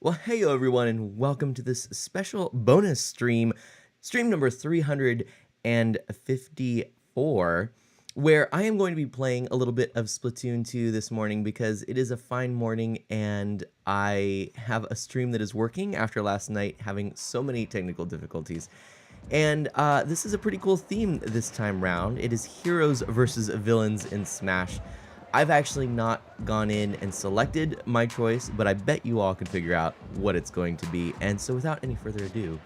Well, hey everyone, and welcome to this special bonus stream number 354, where I am going to be playing a little bit of Splatoon 2 this morning because it is a fine morning and I have a stream that is working after last night having so many technical difficulties. And this is a pretty cool theme this time round. It is heroes versus villains in Smash. I've actually not gone in and selected my choice, but I bet you all can figure out what it's going to be. And so without any further ado,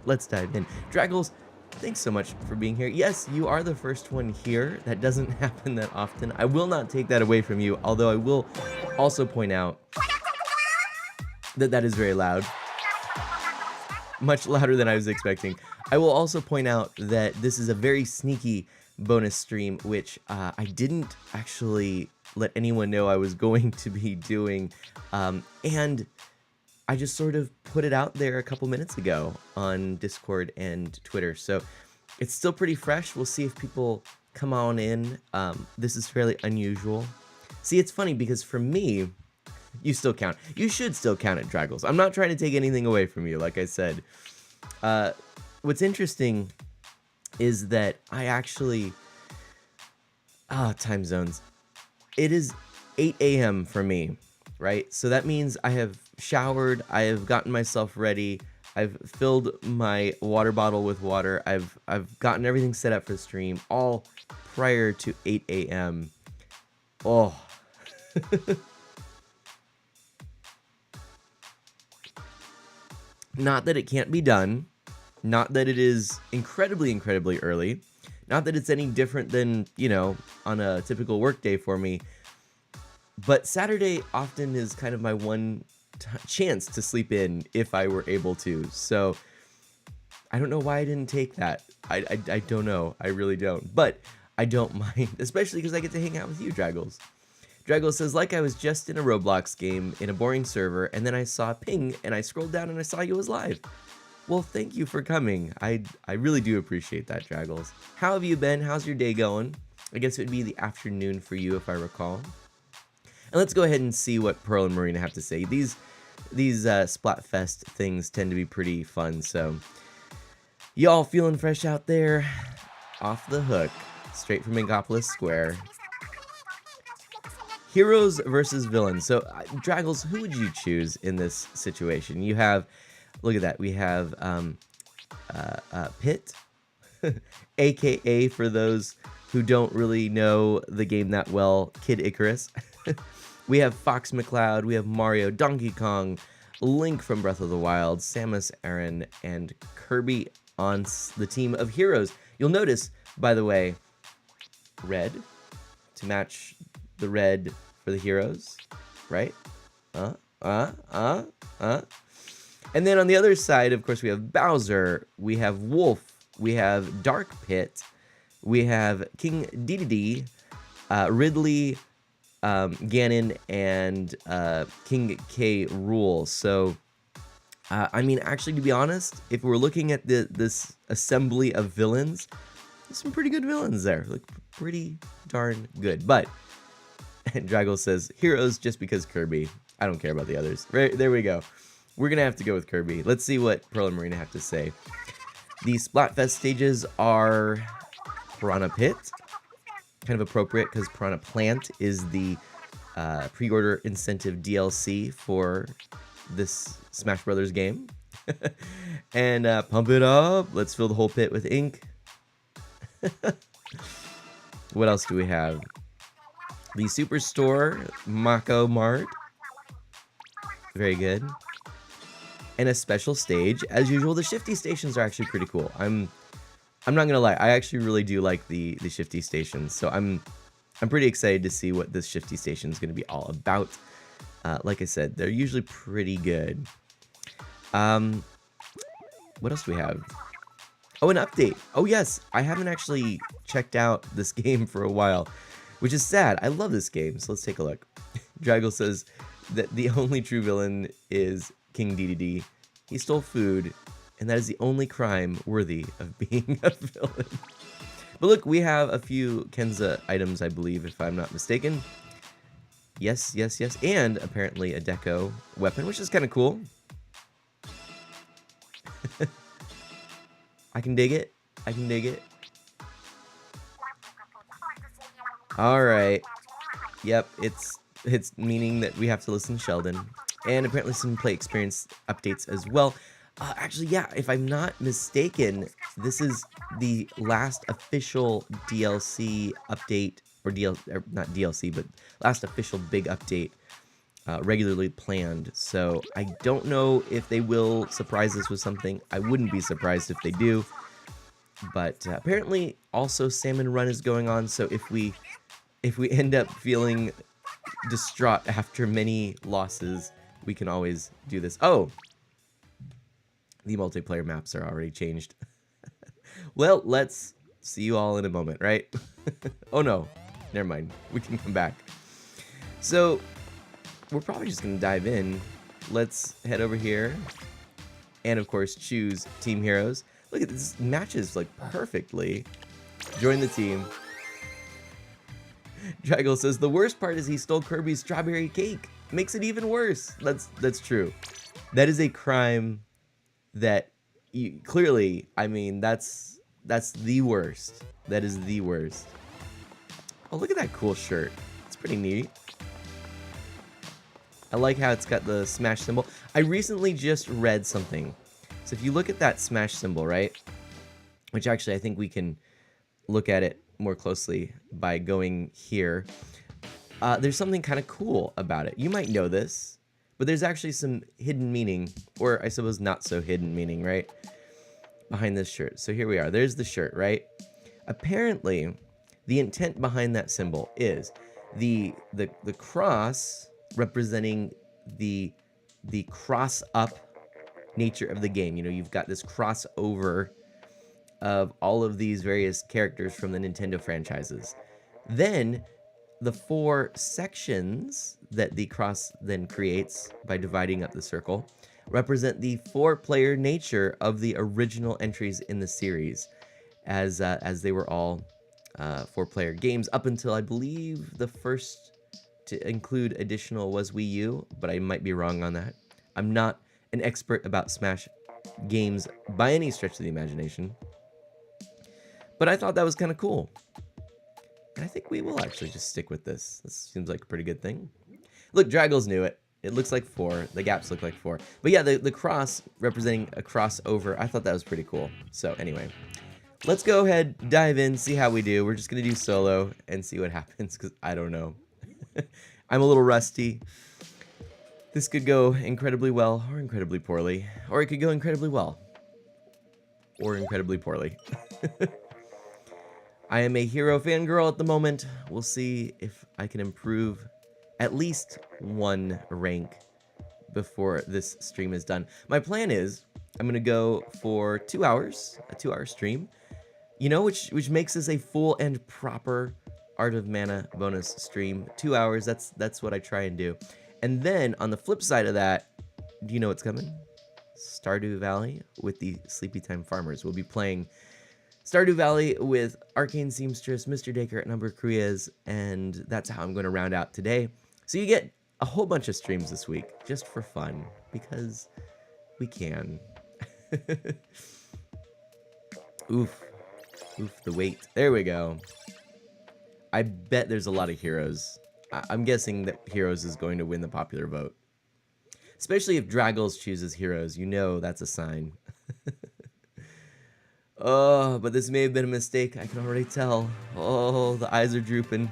let's dive in. Draggles, thanks so much for being here. Yes, you are the first one here. That doesn't happen that often. I will not take that away from you, although I will also point out that that is very loud. Much louder than I was expecting. I will also point out that this is a very sneaky bonus stream, which I didn't actually let anyone know I was going to be doing, and I just sort of put it out there a couple minutes ago on Discord and Twitter, so it's still pretty fresh. We'll see if people come on in. This is fairly unusual. See, it's funny because for me, you still count. You should still count it, Draggles. I'm not trying to take anything away from you, like I said. What's interesting is that I actually... time zones. It is 8 a.m. for me, right? So that means I have showered, I have gotten myself ready, I've filled my water bottle with water, I've gotten everything set up for the stream, all prior to 8 a.m. Oh. Not that it can't be done, not that it is incredibly early, not that it's any different than, you know, on a typical work day for me, but Saturday often is kind of my one chance to sleep in if I were able to, so I don't know why I didn't take that. I don't know, I really don't, but I don't mind, especially because I get to hang out with you, Draggles. Draggles says, like I was just in a Roblox game in a boring server, and then I saw a ping, and I scrolled down and I saw you was live. Well, thank you for coming. I really do appreciate that, Draggles. How have you been? How's your day going? I guess it would be the afternoon for you, if I recall. And let's go ahead and see what Pearl and Marina have to say. These Splatfest things tend to be pretty fun, so... Y'all feeling fresh out there? Off the hook. Straight from Inkopolis Square. Heroes versus villains. So, Draggles, who would you choose in this situation? You have... Look at that. We have Pit, aka, for those who don't really know the game that well, Kid Icarus. We have Fox McCloud, we have Mario, Donkey Kong, Link from Breath of the Wild, Samus Aran, and Kirby on the team of heroes. You'll notice, by the way, red to match the red for the heroes, right? And then on the other side, of course, we have Bowser, we have Wolf, we have Dark Pit, we have King Dedede, Ridley, Ganon, and King K. Rool. So, I mean, actually, to be honest, if we're looking at this assembly of villains, there's some pretty good villains there. Look pretty darn good. But, Draggle says, heroes just because Kirby. I don't care about the others. Right, there we go. We're going to have to go with Kirby. Let's see what Pearl and Marina have to say. The Splatfest stages are Piranha Pit. Kind of appropriate because Piranha Plant is the pre-order incentive DLC for this Smash Brothers game. And pump it up. Let's fill the whole pit with ink. What else do we have? The Superstore Mako Mart. Very good. And a special stage. As usual, the shifty stations are actually pretty cool. I'm not gonna lie, I actually really do like the shifty stations. So I'm pretty excited to see what this shifty station is gonna be all about. Like I said, they're usually pretty good. What else do we have? Oh, an update. Oh yes, I haven't actually checked out this game for a while, which is sad. I love this game, so let's take a look. Draggle says that the only true villain is King Dedede. He stole food, and that is the only crime worthy of being a villain. But look, we have a few Kenza items, I believe, if I'm not mistaken. Yes, yes, yes. And apparently a deco weapon, which is kind of cool. I can dig it. I can dig it. All right. Yep, it's meaning that we have to listen to Sheldon. And apparently some play experience updates as well. Actually, yeah, if I'm not mistaken, this is the last official DLC update, or not DLC, but last official big update regularly planned. So I don't know if they will surprise us with something. I wouldn't be surprised if they do. But apparently also Salmon Run is going on. So if we end up feeling distraught after many losses, we can always do this. Oh, the multiplayer maps are already changed. Well, let's see you all in a moment, right? Oh no, never mind. We can come back. So we're probably just gonna dive in. Let's head over here and of course choose Team Heroes. Look at this, matches like perfectly. Join the team. Draggle says the worst part is he stole Kirby's strawberry cake. Makes it even worse. That's true. That is a crime that clearly, I mean, that's the worst. That is the worst. Oh, look at that cool shirt. It's pretty neat. I like how it's got the Smash symbol. I recently just read something. So if you look at that Smash symbol, right? Which actually I think we can look at it more closely by going here. There's something kind of cool about it. You might know this, but there's actually some hidden meaning, or I suppose not so hidden meaning, right? Behind this shirt. So here we are. There's the shirt, right? Apparently, the intent behind that symbol is the cross representing the cross up nature of the game. You know, you've got this crossover of all of these various characters from the Nintendo franchises. Then the 4 sections that the cross then creates by dividing up the circle represent the 4-player nature of the original entries in the series, as they were all 4-player games up until I believe the first to include additional was Wii U, but I might be wrong on that. I'm not an expert about Smash games by any stretch of the imagination, but I thought that was kind of cool. And I think we will actually just stick with this. This seems like a pretty good thing. Look, Draggles knew it. It looks like 4. The gaps look like 4. But yeah, the cross representing a crossover, I thought that was pretty cool. So anyway, let's go ahead, dive in, see how we do. We're just going to do solo and see what happens, because I don't know. I'm a little rusty. This could go incredibly well or incredibly poorly. Or it could go incredibly well or incredibly poorly. I am a hero fangirl at the moment. We'll see if I can improve at least 1 rank before this stream is done. My plan is I'm going to go for 2 hours, a 2-hour stream, you know, which makes this a full and proper Art of Mana bonus stream. 2 hours, that's what I try and do. And then on the flip side of that, do you know what's coming? Stardew Valley with the Sleepy Time Farmers. We'll be playing Stardew Valley with Arcane Seamstress, Mr. Dacre at Number Koreas, and that's how I'm going to round out today. So you get a whole bunch of streams this week, just for fun, because we can. Oof. Oof, the weight. There we go. I bet there's a lot of Heroes. I'm guessing that Heroes is going to win the popular vote. Especially if Draggles chooses Heroes, you know that's a sign. Oh, but this may have been a mistake, I can already tell. Oh, the eyes are drooping.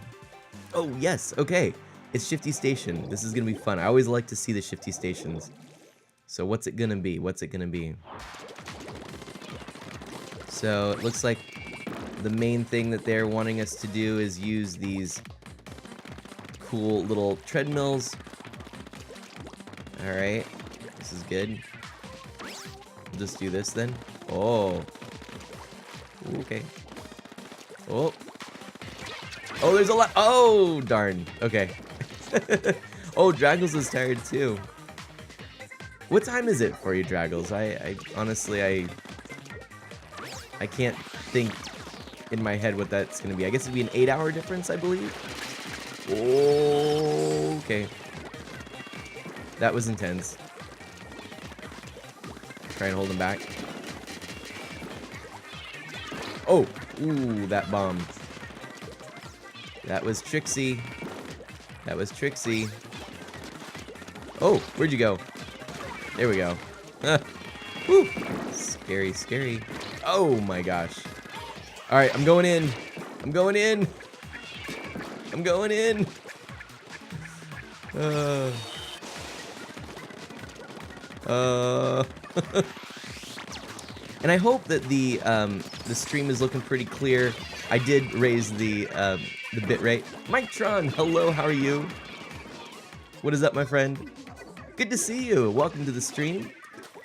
Oh, yes, okay. It's Shifty Station. This is gonna be fun. I always like to see the Shifty Stations. So what's it gonna be? What's it gonna be? So it looks like the main thing that they're wanting us to do is use these cool little treadmills. Alright, this is good. We'll just do this then. Oh. Okay. Oh. Oh, there's a lot. Oh, darn. Okay. Oh, Draggles is tired too. What time is it for you, Draggles? I honestly, I can't think in my head what that's going to be. I guess it'd be an 8-hour difference, I believe. Okay. That was intense. Try and hold him back. Oh! Ooh, that bomb. That was Trixie. That was Trixie. Oh, where'd you go? There we go. Woo! Scary, scary. Oh my gosh. Alright, I'm going in. I'm going in. I'm going in. And I hope that the stream is looking pretty clear. I did raise the bitrate. Mike-tron, hello, how are you? What is up, my friend? Good to see you. Welcome to the stream.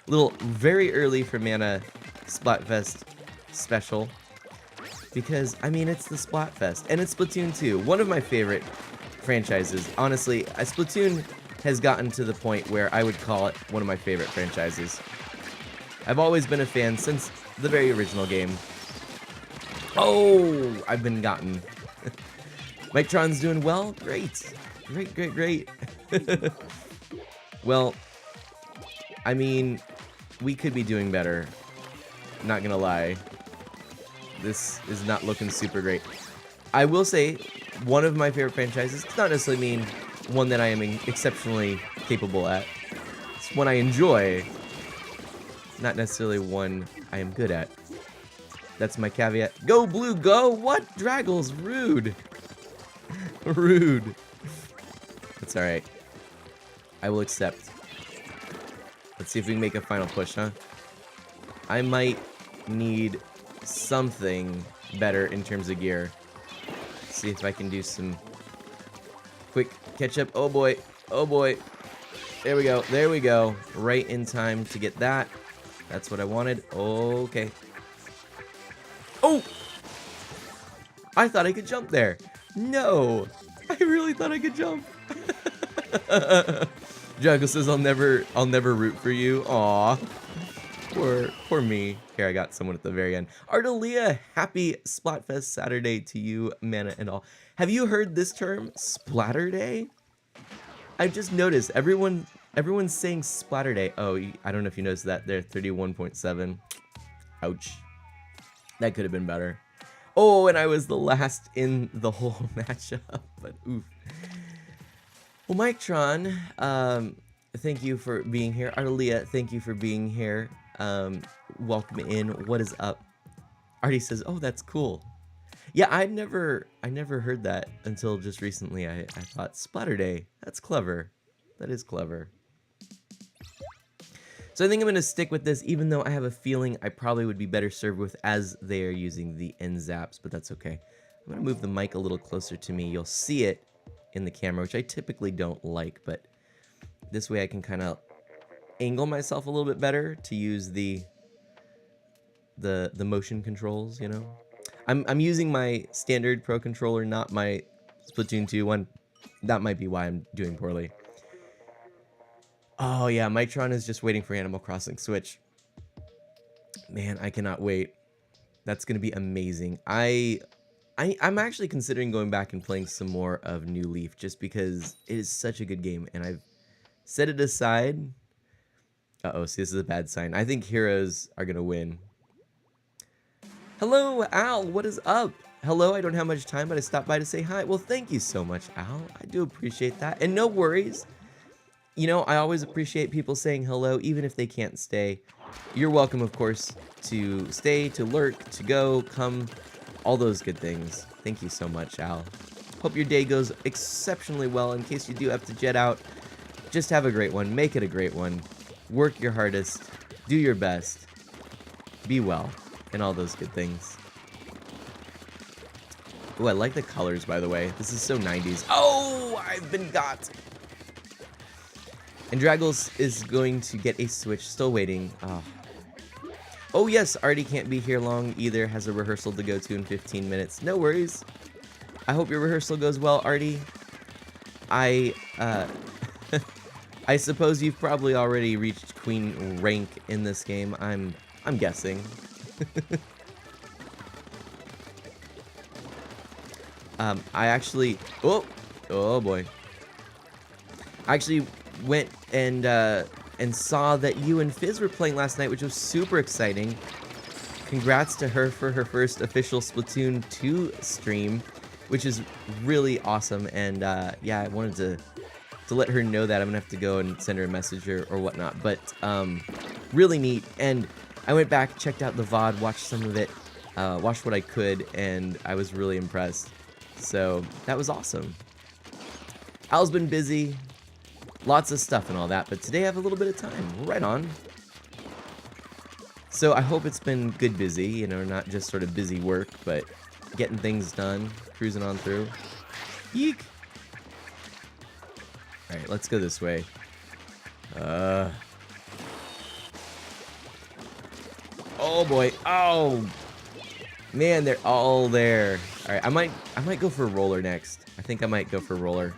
A little very early for Mana Splatfest special. Because, I mean, it's the Splatfest. And it's Splatoon 2, one of my favorite franchises. Honestly, Splatoon has gotten to the point where I would call it one of my favorite franchises. I've always been a fan since the very original game. Oh, I've been gotten. Mike-tron's doing well? Great. Great, great, great. Well, I mean, we could be doing better. Not gonna lie. This is not looking super great. I will say, one of my favorite franchises does not necessarily mean one that I am exceptionally capable at. It's one I enjoy, not necessarily one I am good at. That's my caveat. Go blue, go! What? Draggles, rude. Rude. That's alright. I will accept. Let's see if we can make a final push, huh? I might need something better in terms of gear. See if I can do some quick catch up. Oh boy. Oh boy. There we go. There we go. Right in time to get that. That's what I wanted. Okay. Oh! I thought I could jump there. No! I really thought I could jump. Juggle says I'll never root for you. Aw. Poor me. Here, I got someone at the very end. Ardelia, happy Splatfest Saturday to you, Mana and all. Have you heard this term, Splatter Day? I've just noticed everyone's saying Splatter Day. Oh, I don't know if you noticed that there, 31.7. Ouch. That could have been better. Oh, and I was the last in the whole matchup, but oof. Well, Mike-tron, thank you for being here. Ardelia, thank you for being here. Welcome in. What is up? Artie says, oh, that's cool. Yeah, I never heard that until just recently. I thought Splatter Day. That's clever. That is clever. So I think I'm going to stick with this, even though I have a feeling I probably would be better served with as they are using the end zaps, but that's okay. I'm going to move the mic a little closer to me. You'll see it in the camera, which I typically don't like, but this way I can kind of angle myself a little bit better to use the motion controls, you know. I'm using my standard Pro controller, not my Splatoon 2 one. That might be why I'm doing poorly. Oh yeah, Mike-tron is just waiting for Animal Crossing Switch. Man, I cannot wait. That's gonna be amazing. I'm actually considering going back and playing some more of New Leaf just because it is such a good game, and I've set it aside. Uh-oh, see, this is a bad sign. I think heroes are gonna win. Hello, Al, what is up? Hello, I don't have much time, but I stopped by to say hi. Well, thank you so much, Al. I do appreciate that, and no worries. You know, I always appreciate people saying hello, even if they can't stay. You're welcome, of course, to stay, to lurk, to go, come, all those good things. Thank you so much, Al. Hope your day goes exceptionally well. In case you do have to jet out, just have a great one. Make it a great one. Work your hardest. Do your best. Be well. And all those good things. Ooh, I like the colors, by the way. This is so 90s. Oh, I've been got. And Draggles is going to get a Switch. Still waiting. Oh, yes, Artie can't be here long either. Has a rehearsal to go to in 15 minutes. No worries. I hope your rehearsal goes well, Artie. I suppose you've probably already reached Queen rank in this game. I'm guessing. I actually... Oh! Oh boy. I actually went and saw that you and Fizz were playing last night, which was super exciting. Congrats to her for her first official Splatoon 2 stream, which is really awesome. And yeah, I wanted to let her know that. I'm gonna have to go and send her a message or whatnot. But really neat. And I went back, checked out the VOD, watched some of it, watched what I could, and I was really impressed. So that was awesome. Al's been busy, lots of stuff and all that, but today I have a little bit of time. Right on. So I hope it's been good busy, you know, not just sort of busy work, but getting things done, cruising on through. Yeek! Alright, let's go this way. Oh boy. Oh! Man, they're all there. Alright, I might go for roller next. I think I might go for roller.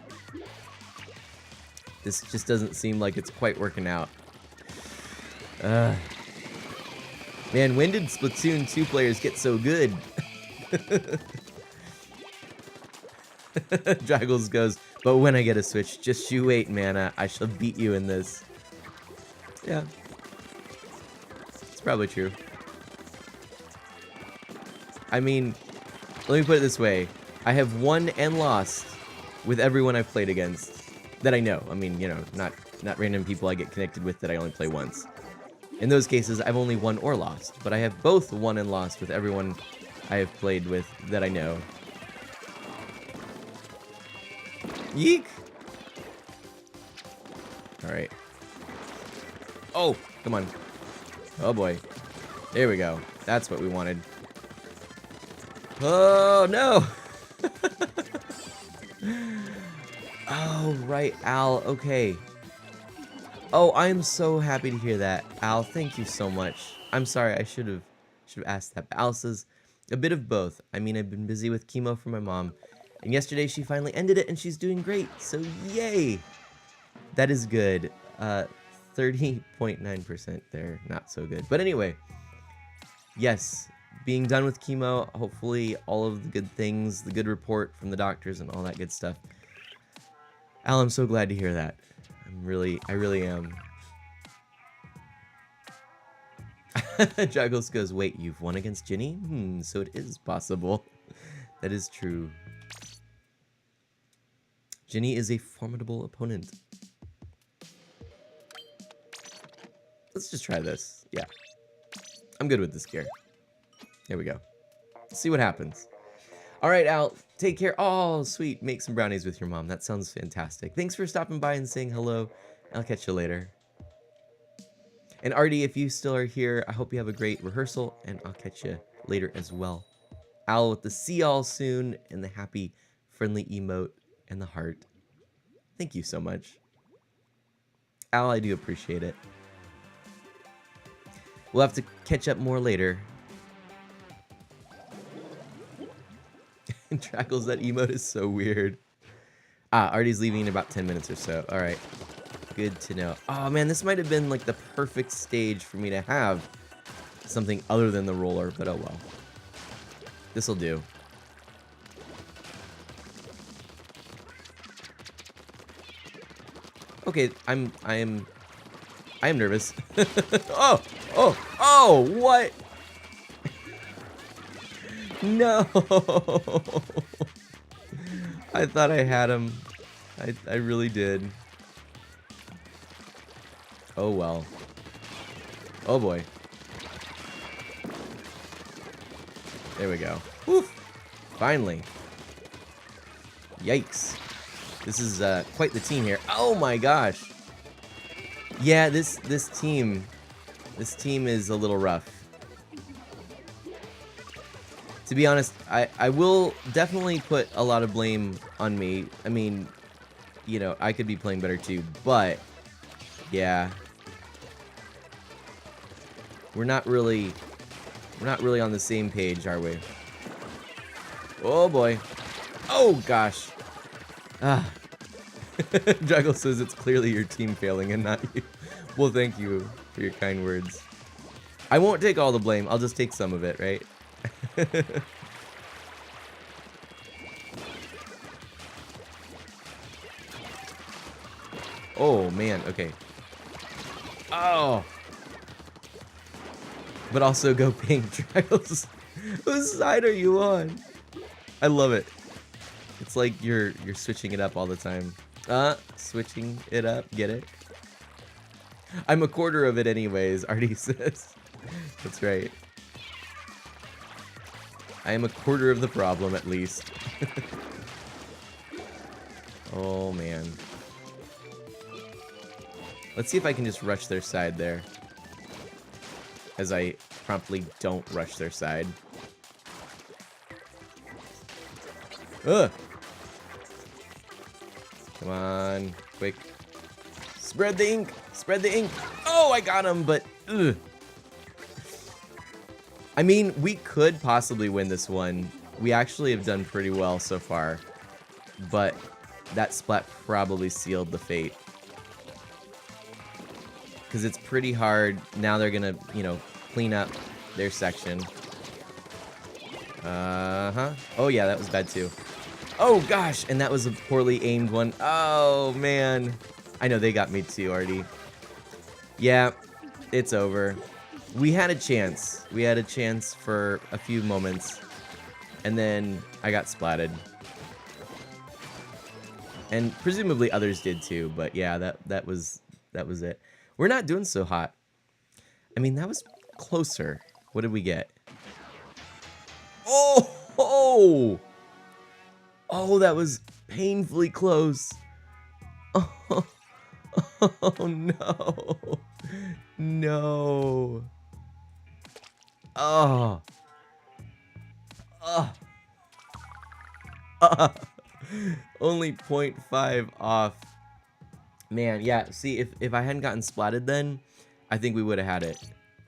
This just doesn't seem like it's quite working out. Man, when did Splatoon 2 players get so good? Draggles goes, but when I get a Switch, just you wait, man. I shall beat you in this. Yeah. It's probably true. I mean, let me put it this way. I have won and lost with everyone I've played against that I know. I mean, you know, not random people I get connected with that I only play once. In those cases, I've only won or lost, but I have both won and lost with everyone I have played with that I know. Yeek! Alright. Oh, come on. Oh boy. There we go. That's what we wanted. Oh, no! Oh, right, Al. Okay. Oh, I'm so happy to hear that. Al, thank you so much. I'm sorry, I should have asked that. But Al says, a bit of both. I mean, I've been busy with chemo for my mom. And yesterday she finally ended it and she's doing great. So yay! That is good. 30.9% there. Not so good. But anyway, yes, being done with chemo, hopefully all of the good things, the good report from the doctors and all that good stuff. Al, I'm so glad to hear that. I really am. Juggles goes, wait, you've won against Ginny? So it is possible. That is true. Ginny is a formidable opponent. Let's just try this. Yeah. I'm good with this gear. There we go. Let's see what happens. All right, Al, take care. Oh, sweet. Make some brownies with your mom. That sounds fantastic. Thanks for stopping by and saying hello. I'll catch you later. And Artie, if you still are here, I hope you have a great rehearsal, and I'll catch you later as well. Al with the see y'all soon and the happy, friendly emote and the heart. Thank you so much. Al, I do appreciate it. We'll have to catch up more later. Trackles, that emote is so weird. Ah, Artie's leaving in about 10 minutes or so. Alright. Good to know. Oh man, this might have been like the perfect stage for me to have something other than the roller, but oh well. This'll do. Okay, I am nervous. Oh, what? No. I thought I had him. I really did. Oh well. Oh boy. There we go. Woof. Finally. Yikes. This is quite the team here. Oh my gosh. Yeah, this team is a little rough. To be honest, I will definitely put a lot of blame on me. I mean, you know, I could be playing better too, but yeah. We're not really on the same page, are we? Oh boy. Oh gosh. Ah. Juggle says it's clearly your team failing and not you. Well, thank you for your kind words. I won't take all the blame. I'll just take some of it, right? Oh, man. Okay. Oh. But also go pink, Trials. Whose side are you on? I love it. It's like you're switching it up all the time. Switching it up. Get it? I'm a quarter of it anyways, Artie says. That's right. I am a quarter of the problem, at least. Oh, man. Let's see if I can just rush their side there. As I promptly don't rush their side. Ugh! Come on, quick. Spread the ink! Spread the ink! Oh, I got him, but ugh. I mean, we could possibly win this one. We actually have done pretty well so far. But that splat probably sealed the fate. Because it's pretty hard. Now they're gonna, you know, clean up their section. Oh yeah, that was bad too. Oh gosh, and that was a poorly aimed one. Oh man. I know they got me too, Artie. Yeah, it's over. We had a chance. We had a chance for a few moments. And then I got splatted. And presumably others did too, but yeah, that was it. We're not doing so hot. I mean, that was closer. What did we get? Oh! Oh! Oh, that was painfully close. Oh, oh no. No. Oh. Oh. Only 0.5 off. Man, yeah, see, if I hadn't gotten splatted then, I think we would have had it.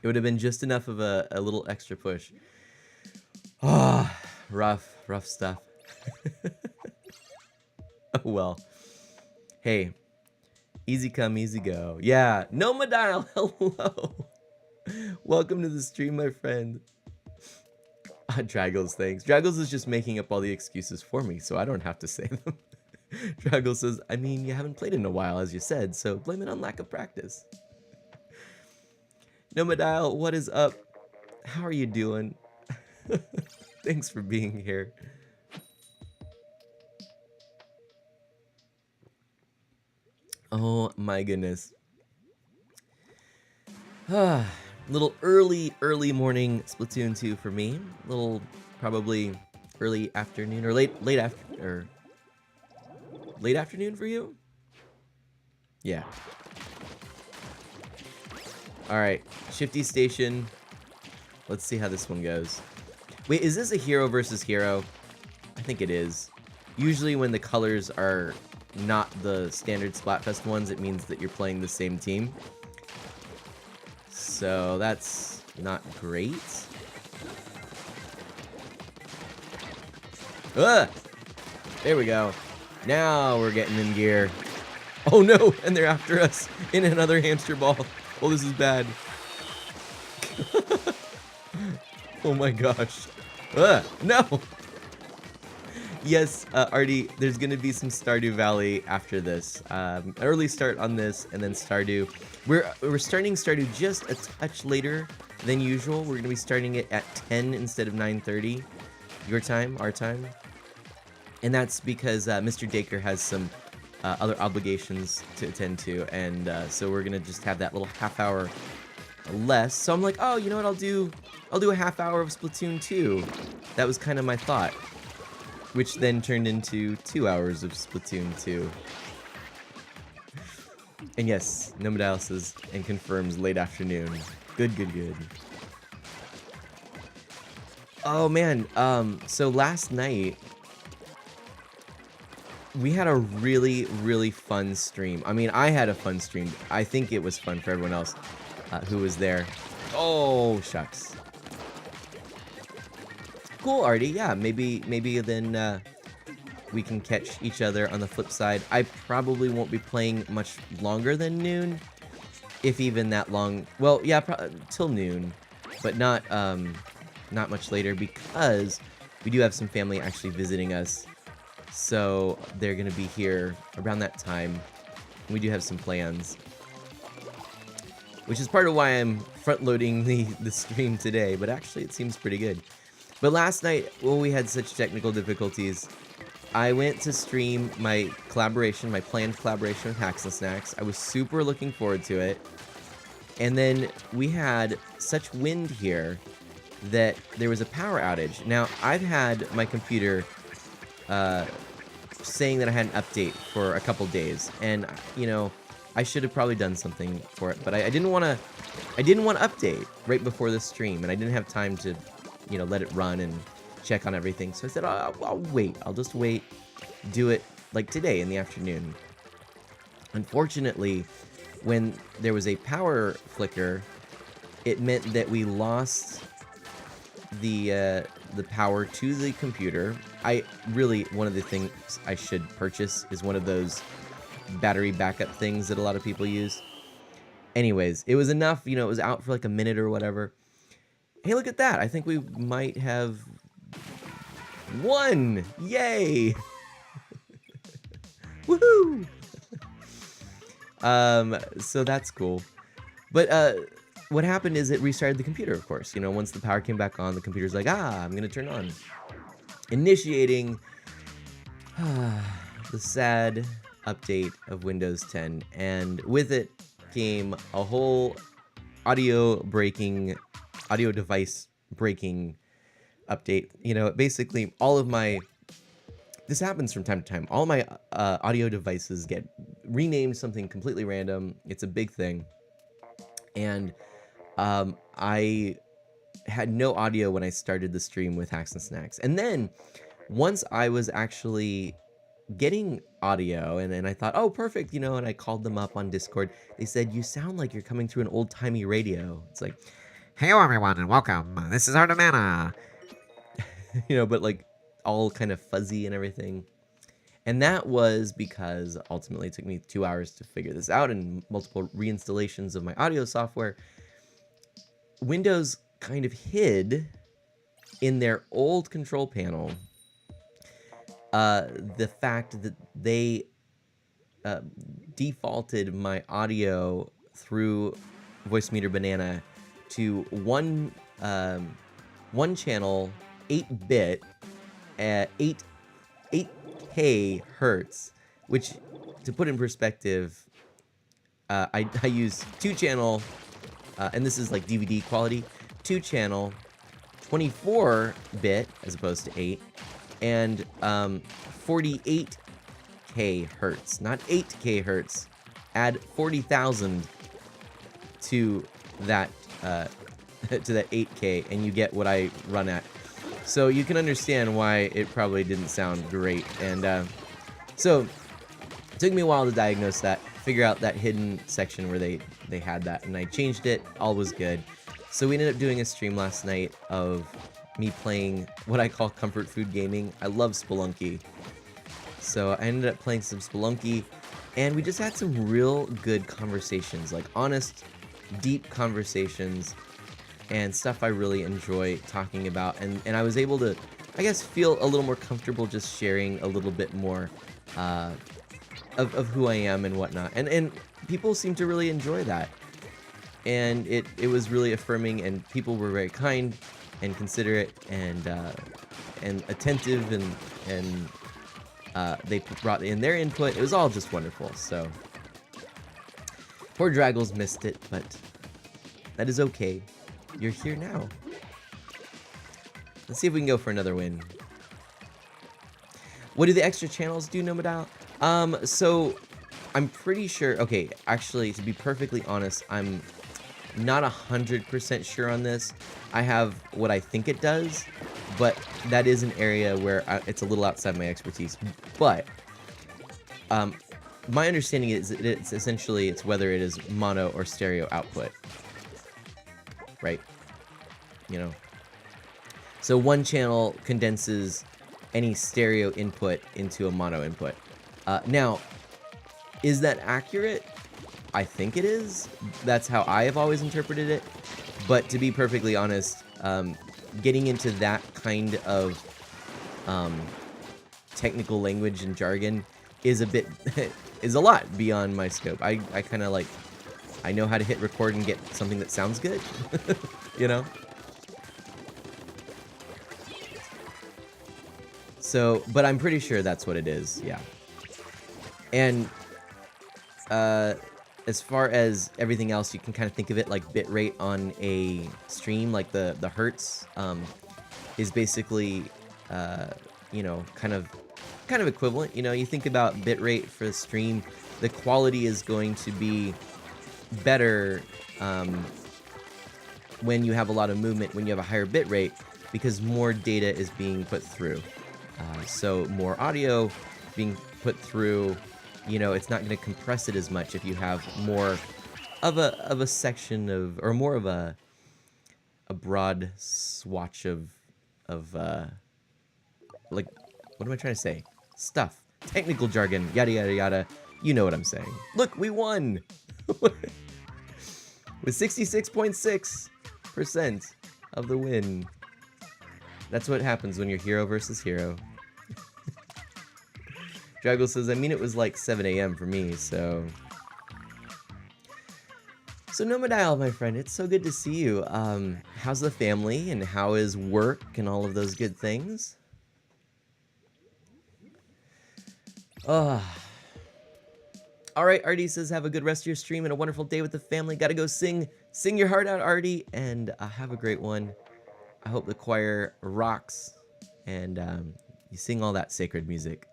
It would have been just enough of a little extra push. Ah, oh, rough stuff. Oh well. Hey, easy come, easy go. Yeah, Nomadile, hello. Welcome to the stream, my friend. Draggles, thanks. Draggles is just making up all the excuses for me, so I don't have to say them. Draggles says, I mean, you haven't played in a while, as you said, so blame it on lack of practice. Nomadile, what is up? How are you doing? Thanks for being here. Oh my goodness. Little early morning Splatoon 2 for me. Little probably early afternoon or late afternoon for you? Yeah. All right, Shifty Station. Let's see how this one goes. Wait, is this a hero versus hero? I think it is. Usually when the colors are not the standard Splatfest ones, it means that you're playing the same team. So that's not great. There we go. Now we're getting in gear. Oh no, and they're after us in another hamster ball. Oh, this is bad. Oh my gosh. No. Yes, Artie, there's going to be some Stardew Valley after this. Early start on this, and then Stardew. We're starting Stardew just a touch later than usual. We're going to be starting it at 10 instead of 9:30. Your time, our time. And that's because Mr. Dacre has some other obligations to attend to, and so we're going to just have that little half hour less. So I'm like, oh, you know what I'll do a half hour of Splatoon 2. That was kind of my thought. Which then turned into 2 hours of Splatoon 2. And yes, Nomadile says and confirms late afternoon. Good. Oh man, so last night we had a really fun stream. I mean, I had a fun stream. I think it was fun for everyone else who was there. Oh, shucks. Cool, Artie. Yeah, maybe then we can catch each other on the flip side. I probably won't be playing much longer than noon, if even that long. Well, yeah, till noon, but not much later because we do have some family actually visiting us, so they're gonna be here around that time. We do have some plans, which is part of why I'm front-loading the stream today, but actually it seems pretty good. But last night, when we had such technical difficulties, I went to stream my collaboration, my planned collaboration with Hacks and Snacks. I was super looking forward to it. And then we had such wind here that there was a power outage. Now, I've had my computer saying that I had an update for a couple days, and you know, I should have probably done something for it, but I didn't want to. I didn't want to update right before the stream, and I didn't have time to, you know, let it run and check on everything. So I said, I'll wait. I'll just wait. Do it like today in the afternoon. Unfortunately, when there was a power flicker, it meant that we lost the power to the computer. One of the things I should purchase is one of those battery backup things that a lot of people use. Anyways, it was enough, you know, it was out for like a minute or whatever. Hey, look at that. I think we might have won. Yay. Woohoo. So that's cool. But what happened is it restarted the computer, of course. You know, once the power came back on, the computer's like, I'm going to turn on. Initiating the sad update of Windows 10. And with it came a whole audio device breaking update. You know, basically all of my... This happens from time to time. All my audio devices get renamed something completely random. It's a big thing. And I had no audio when I started the stream with Hacks and Snacks. And then once I was actually getting audio and I thought, oh, perfect, you know, and I called them up on Discord. They said, you sound like you're coming through an old-timey radio. It's like, hello everyone and welcome. This is Artemana. You know, but like all kind of fuzzy and everything. And that was because ultimately it took me 2 hours to figure this out and multiple reinstallations of my audio software. Windows kind of hid in their old control panel the fact that they defaulted my audio through Voicemeeter Banana to one channel, 8-bit, at 8K hertz, which, to put in perspective, I use 2-channel, and this is like DVD quality, 2-channel, 24-bit as opposed to 8, and 48K hertz, not 8K hertz. Add 40,000 to that to that 8K, and you get what I run at. So you can understand why it probably didn't sound great. And so it took me a while to diagnose that, figure out that hidden section where they had that, and I changed it. All was good. So we ended up doing a stream last night of me playing what I call comfort food gaming. I love Spelunky. So I ended up playing some Spelunky, and we just had some real good conversations, like honest, deep conversations, and stuff I really enjoy talking about. And I was able to, I guess, feel a little more comfortable just sharing a little bit more of who I am and whatnot. And people seem to really enjoy that. And it was really affirming, and people were very kind and considerate and attentive, and they brought in their input. It was all just wonderful. So poor Draggles missed it, but that is okay. You're here now. Let's see if we can go for another win. What do the extra channels do, Nomodile? So I'm pretty sure. Okay, actually, to be perfectly honest, I'm not 100% sure on this. I have what I think it does, but that is an area where it's a little outside my expertise. But my understanding is that it's essentially whether it is mono or stereo output, right? You know, so one channel condenses any stereo input into a mono input. Now, is that accurate? I think it is. That's how I have always interpreted it. But to be perfectly honest, getting into that kind of technical language and jargon is a bit is a lot beyond my scope. I kind of like, I know how to hit record and get something that sounds good, you know? So, but I'm pretty sure that's what it is, yeah. And as far as everything else, you can kind of think of it like bitrate on a stream, like the hertz is basically, you know, kind of equivalent. You know, you think about bitrate for the stream, the quality is going to be better when you have a lot of movement, when you have a higher bitrate, because more data is being put through. So more audio being put through, you know, it's not going to compress it as much if you have more of a section of, or more of a broad swatch of like, what am I trying to say? Stuff, technical jargon, yada yada yada. You know what I'm saying. Look, we won with 66.6% of the win. That's what happens when you're hero versus hero. Draggle says, I mean, it was like 7 a.m. for me, so... So Nomadial, my friend, it's so good to see you. How's the family, and how is work, and all of those good things? Alright, Artie says, have a good rest of your stream and a wonderful day with the family. Gotta go sing your heart out, Artie, and have a great one. I hope the choir rocks, and you sing all that sacred music.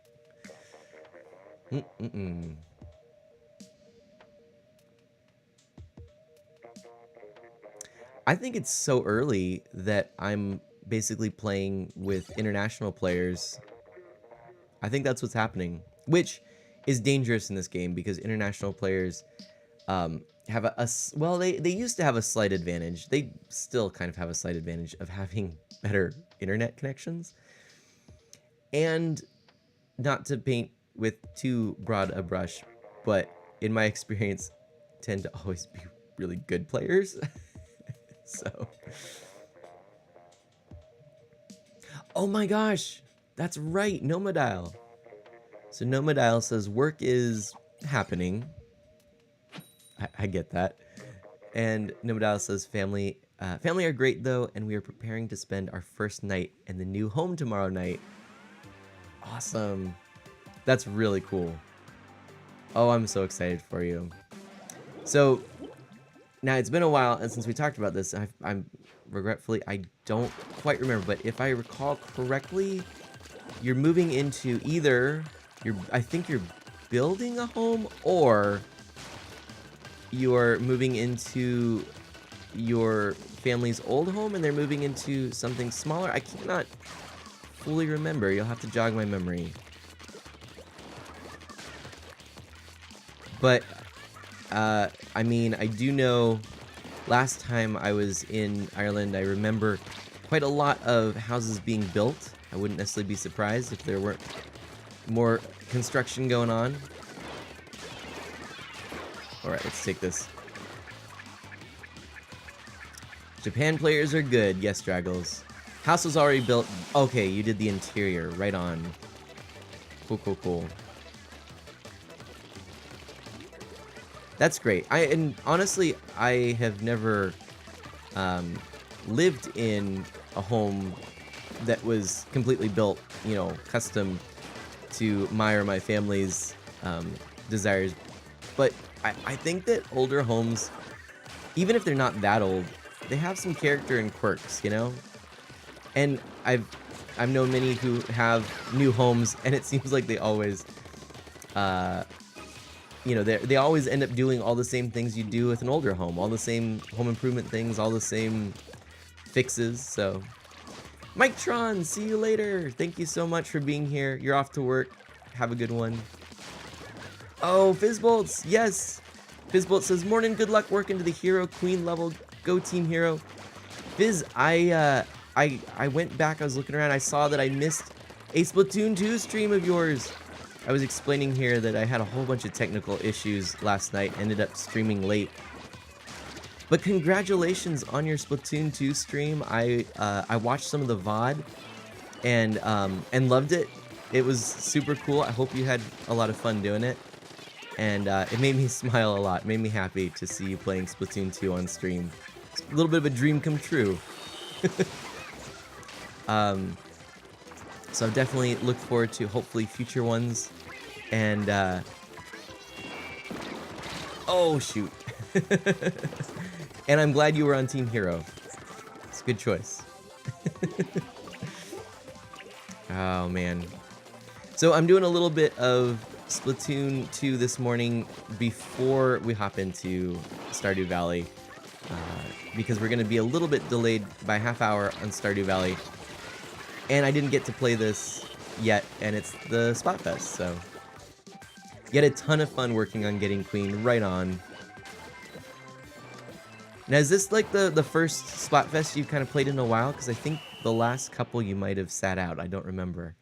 I think it's so early that I'm basically playing with international players. I think that's what's happening, which is dangerous in this game because international players have well, they used to have a slight advantage. They still kind of have a slight advantage of having better internet connections. And not to paint with too broad a brush, but in my experience, tend to always be really good players. So, oh my gosh, that's right, Nomadial. So Nomadial says work is happening. I get that. And Nomadial says family are great though, and we are preparing to spend our first night in the new home tomorrow night. Awesome. That's really cool. Oh, I'm so excited for you. So, now it's been a while, and since we talked about this, I'm regretfully, I don't quite remember, but if I recall correctly, you're moving into either, I think you're building a home, or you're moving into your family's old home, and they're moving into something smaller. I cannot fully remember. You'll have to jog my memory. But, I mean, I do know last time I was in Ireland, I remember quite a lot of houses being built. I wouldn't necessarily be surprised if there weren't more construction going on. Alright, let's take this. Japan players are good. Yes, Draggles. House was already built. Okay, you did the interior. Right on. Cool, cool, cool. That's great. And honestly, I have never lived in a home that was completely built, you know, custom to my or my family's desires. But I think that older homes, even if they're not that old, they have some character and quirks, you know? And I've known many who have new homes, and it seems like they always... you know, they always end up doing all the same things you do with an older home. All the same home improvement things, all the same fixes, so... Mike Tron, see you later! Thank you so much for being here. You're off to work. Have a good one. Oh, Fizzbolts! Yes! Fizzbolt says, morning, good luck working to the hero queen level. Go Team Hero. Fizz, I went back, I was looking around, I saw that I missed a Splatoon 2 stream of yours. I was explaining here that I had a whole bunch of technical issues last night, ended up streaming late. But congratulations on your Splatoon 2 stream. I watched some of the VOD and loved it. It was super cool. I hope you had a lot of fun doing it. and it made me smile a lot. It made me happy to see you playing Splatoon 2 on stream. It's a little bit of a dream come true. So definitely look forward to hopefully future ones. And oh shoot. And I'm glad you were on Team Hero. It's a good choice. Oh man. So I'm doing a little bit of Splatoon 2 this morning before we hop into Stardew Valley. Because we're going to be a little bit delayed by half hour on Stardew Valley. And I didn't get to play this yet, and it's the Splatfest, so... You had a ton of fun working on getting Queen, right on. Now, is this like the first Splatfest you've kind of played in a while? Because I think the last couple you might have sat out, I don't remember.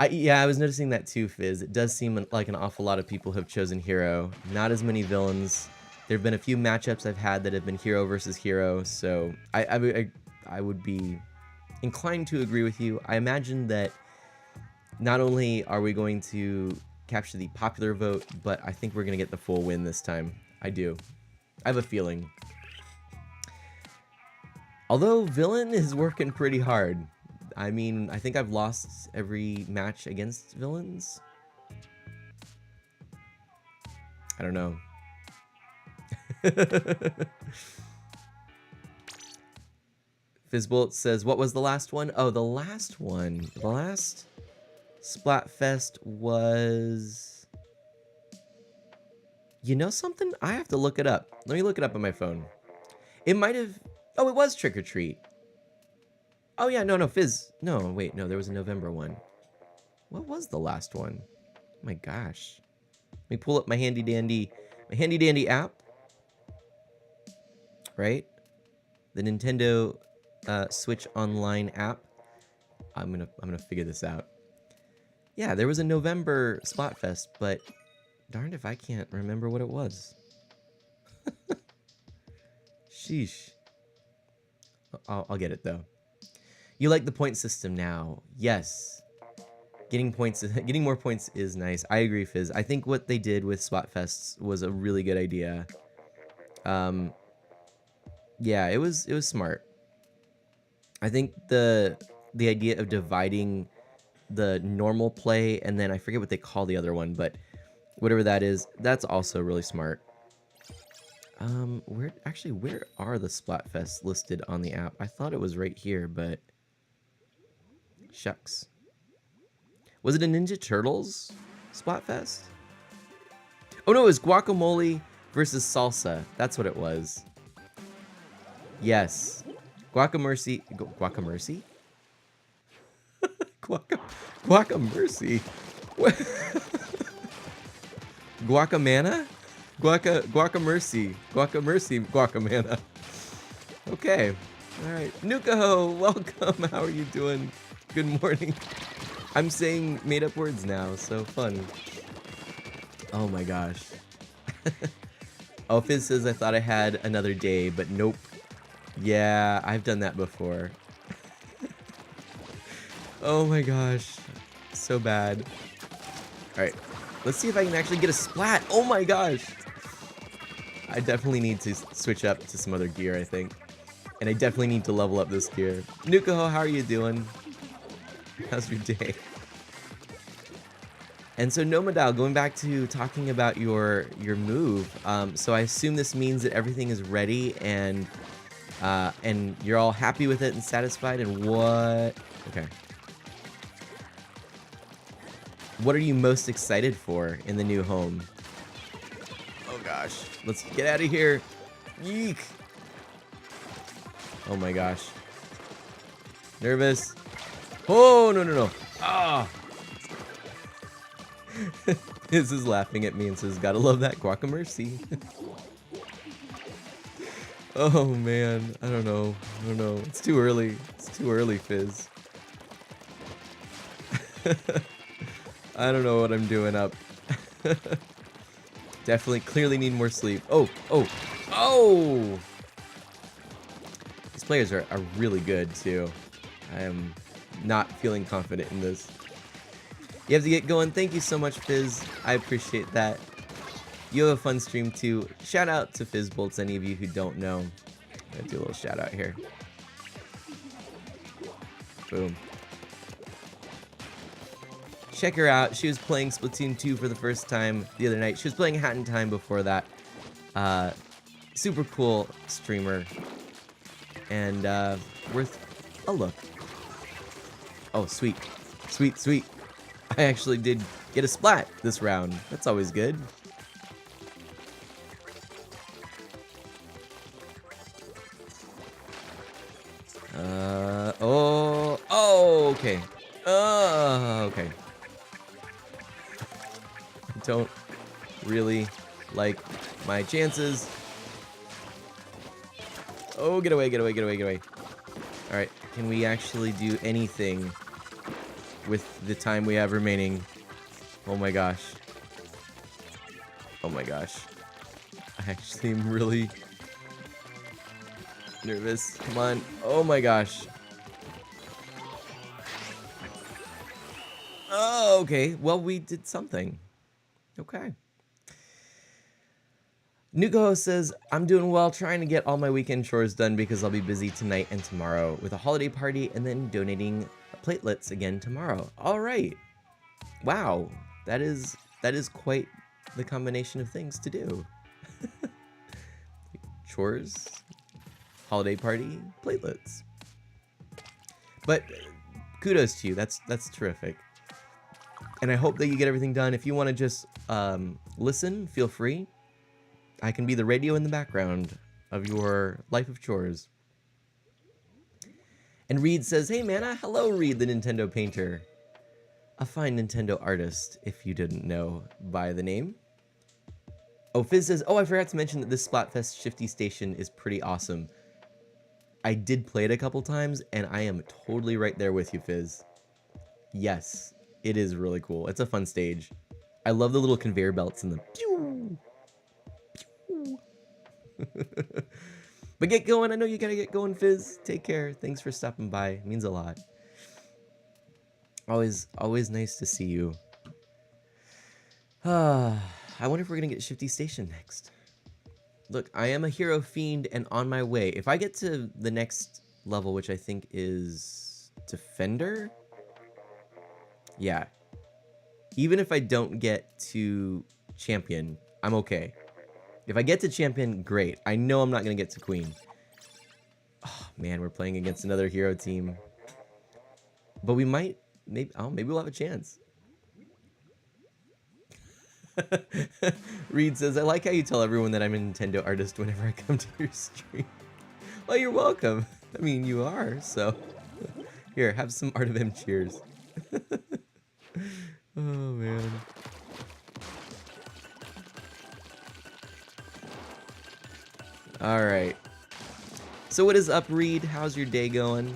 Yeah, I was noticing that too, Fizz. It does seem like an awful lot of people have chosen Hero. Not as many villains. There have been a few matchups I've had that have been Hero versus Hero, so I would be inclined to agree with you. I imagine that not only are we going to capture the popular vote, but I think we're going to get the full win this time. I do. I have a feeling. Although Villain is working pretty hard. I mean, I think I've lost every match against villains. I don't know. Fizzbolt says, what was the last one? Oh, the last one. The last Splatfest was... You know something? I have to look it up. Let me look it up on my phone. It might have... Oh, it was Trick or Treat. Oh, yeah, no, Fizz. No, wait, no, there was a November one. What was the last one? Oh my gosh. Let me pull up my handy dandy app. Right? The Nintendo Switch Online app. I'm gonna figure this out. Yeah, there was a November Splatfest, but darned if I can't remember what it was. Sheesh. I'll get it though. You like the point system now? Yes. Getting more points is nice. I agree, Fizz. I think what they did with Splatfests was a really good idea. Yeah, it was smart. I think the idea of dividing the normal play and then I forget what they call the other one, but whatever that is, that's also really smart. Where are the Splatfests listed on the app? I thought it was right here, but shucks. Was it a Ninja Turtles Splatfest? Oh no, it was Guacamole versus Salsa. That's what it was. Yes. Guacamercy. Guacamercy? Guacamercy. Guacamana? Guacamercy. Guacamana. Okay. Alright. Nukaho, welcome. How are you doing? Good morning. I'm saying made up words now, so fun. Oh my gosh. Oh, Fizz says I thought I had another day, but nope. Yeah, I've done that before. Oh my gosh. So bad. Alright. Let's see if I can actually get a splat. Oh my gosh. I definitely need to switch up to some other gear, I think. And I definitely need to level up this gear. Nukaho, how are you doing? How's your day? And so Nomadal, going back to talking about your move, so I assume this means that everything is ready and you're all happy with it and satisfied, and what? Okay. What are you most excited for in the new home? Oh gosh, let's get out of here. Yeek. Oh my gosh. Nervous. Oh, no. Ah. This is laughing at me and says, gotta love that Guacamercy. Oh man, I don't know. It's too early. Fizz. I don't know what I'm doing up. Definitely, clearly need more sleep. Oh! These players are really good too. I am not feeling confident in this. You have to get going. Thank you so much, Fizz. I appreciate that. You have a fun stream too. Shout out to Fizzbolts, any of you who don't know. I'm gonna do a little shout out here. Boom. Check her out. She was playing Splatoon 2 for the first time the other night. She was playing Hat in Time before that. Super cool streamer. And worth a look. Oh, sweet. Sweet, sweet. I actually did get a splat this round. That's always good. Oh, okay. Okay. I don't really like my chances. Oh, get away, get away, get away, get away. Alright, can we actually do anything with the time we have remaining? Oh my gosh. Oh my gosh. I actually am really nervous. Come on. Oh my gosh. Oh, okay. Well, we did something. Okay. Nuko says, I'm doing well, trying to get all my weekend chores done because I'll be busy tonight and tomorrow with a holiday party and then donating platelets again tomorrow. All right. Wow. That is quite the combination of things to do. Chores, holiday party, platelets. But kudos to you. That's terrific. And I hope that you get everything done. If you want to just listen, feel free. I can be the radio in the background of your life of chores. And Reed says, hey Mana, hello Reed the Nintendo painter. A fine Nintendo artist, if you didn't know by the name. Oh, Fizz says, oh, I forgot to mention that this Splatfest Shifty Station is pretty awesome. I did play it a couple times, and I am totally right there with you, Fizz. Yes, it is really cool. It's a fun stage. I love the little conveyor belts and the pew, pew. But get going. I know you gotta get going, Fizz. Take care. Thanks for stopping by. It means a lot. Always nice to see you. I wonder if we're gonna get Shifty Station next. Look, I am a hero fiend and on my way. If I get to the next level, which I think is Defender? Yeah. Even if I don't get to Champion, I'm okay. If I get to Champion, great. I know I'm not gonna get to Queen. Oh man, we're playing against another hero team. But we might, maybe we'll have a chance. Reed says, I like how you tell everyone that I'm a Nintendo artist whenever I come to your stream. Well, you're welcome. I mean, you are, so. Here, have some Art of M cheers. Oh, man. Alright. So what is up, Reed? How's your day going?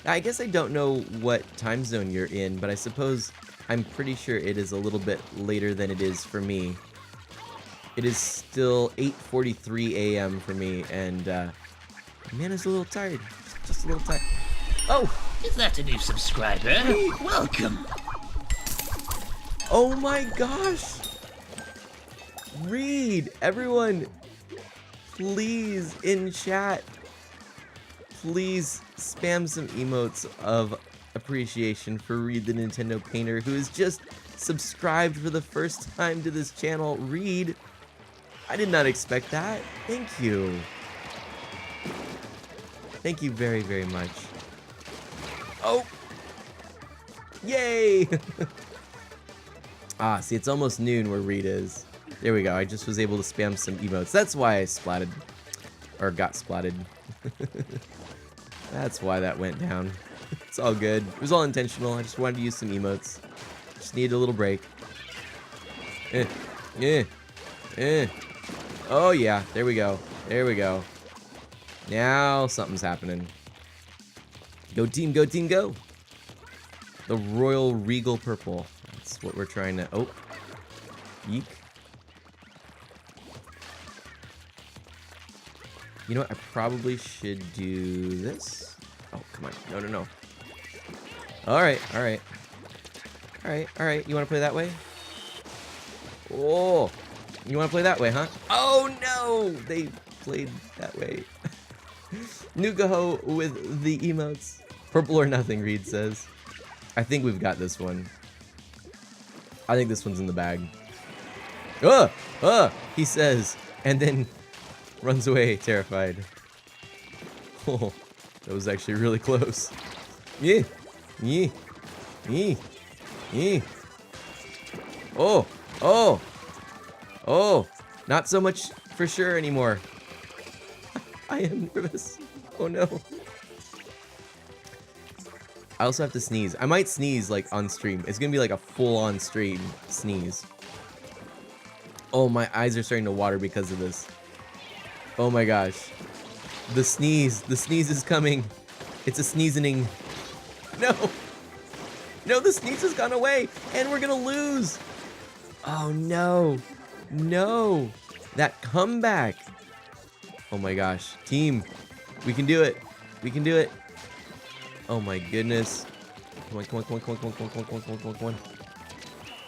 I guess I don't know what time zone you're in, but I suppose I'm pretty sure it is a little bit later than it is for me. It is still 8:43 a.m. for me, and man, is a little tired. Just a little tired. Oh! Is that a new subscriber? Welcome! Oh my gosh! Reed! Everyone, please, in chat, please spam some emotes of appreciation for Reed the Nintendo Painter, who has just subscribed for the first time to this channel. Reed, I did not expect that. Thank you. Thank you very, very much. Oh! Yay! Ah, see, it's almost noon where Reed is. There we go. I just was able to spam some emotes. That's why I splatted. Or got splatted. That's why that went down. It's all good. It was all intentional. I just wanted to use some emotes. Just needed a little break. Oh, yeah. There we go. There we go. Now something's happening. Go team, go team, go. The Royal Regal Purple. That's what we're trying to... Oh. Yeek. You know what? I probably should do this. Oh, come on. No, no, no. All right, all right. All right. You want to play that way? Oh, you want to play that way, huh? Oh no, they played that way. Nukaho with the emotes. Purple or nothing, Reed says. I think we've got this one. I think this one's in the bag. He says, and then runs away, terrified. Oh, that was actually really close. Yeah. Oh, not so much for sure anymore. I am nervous. Oh no. I also have to sneeze. I might sneeze like on stream. It's gonna be like a full-on stream sneeze. Oh, my eyes are starting to water because of this. Oh my gosh. The sneeze is coming. It's a sneezing. No. No, the sneeze has gone away and we're gonna lose. Oh no. No. That comeback. Oh my gosh. Team, we can do it. We can do it. Oh my goodness. Come on, come on, come on, come on, come on, come on, come on, come on, come on, come on.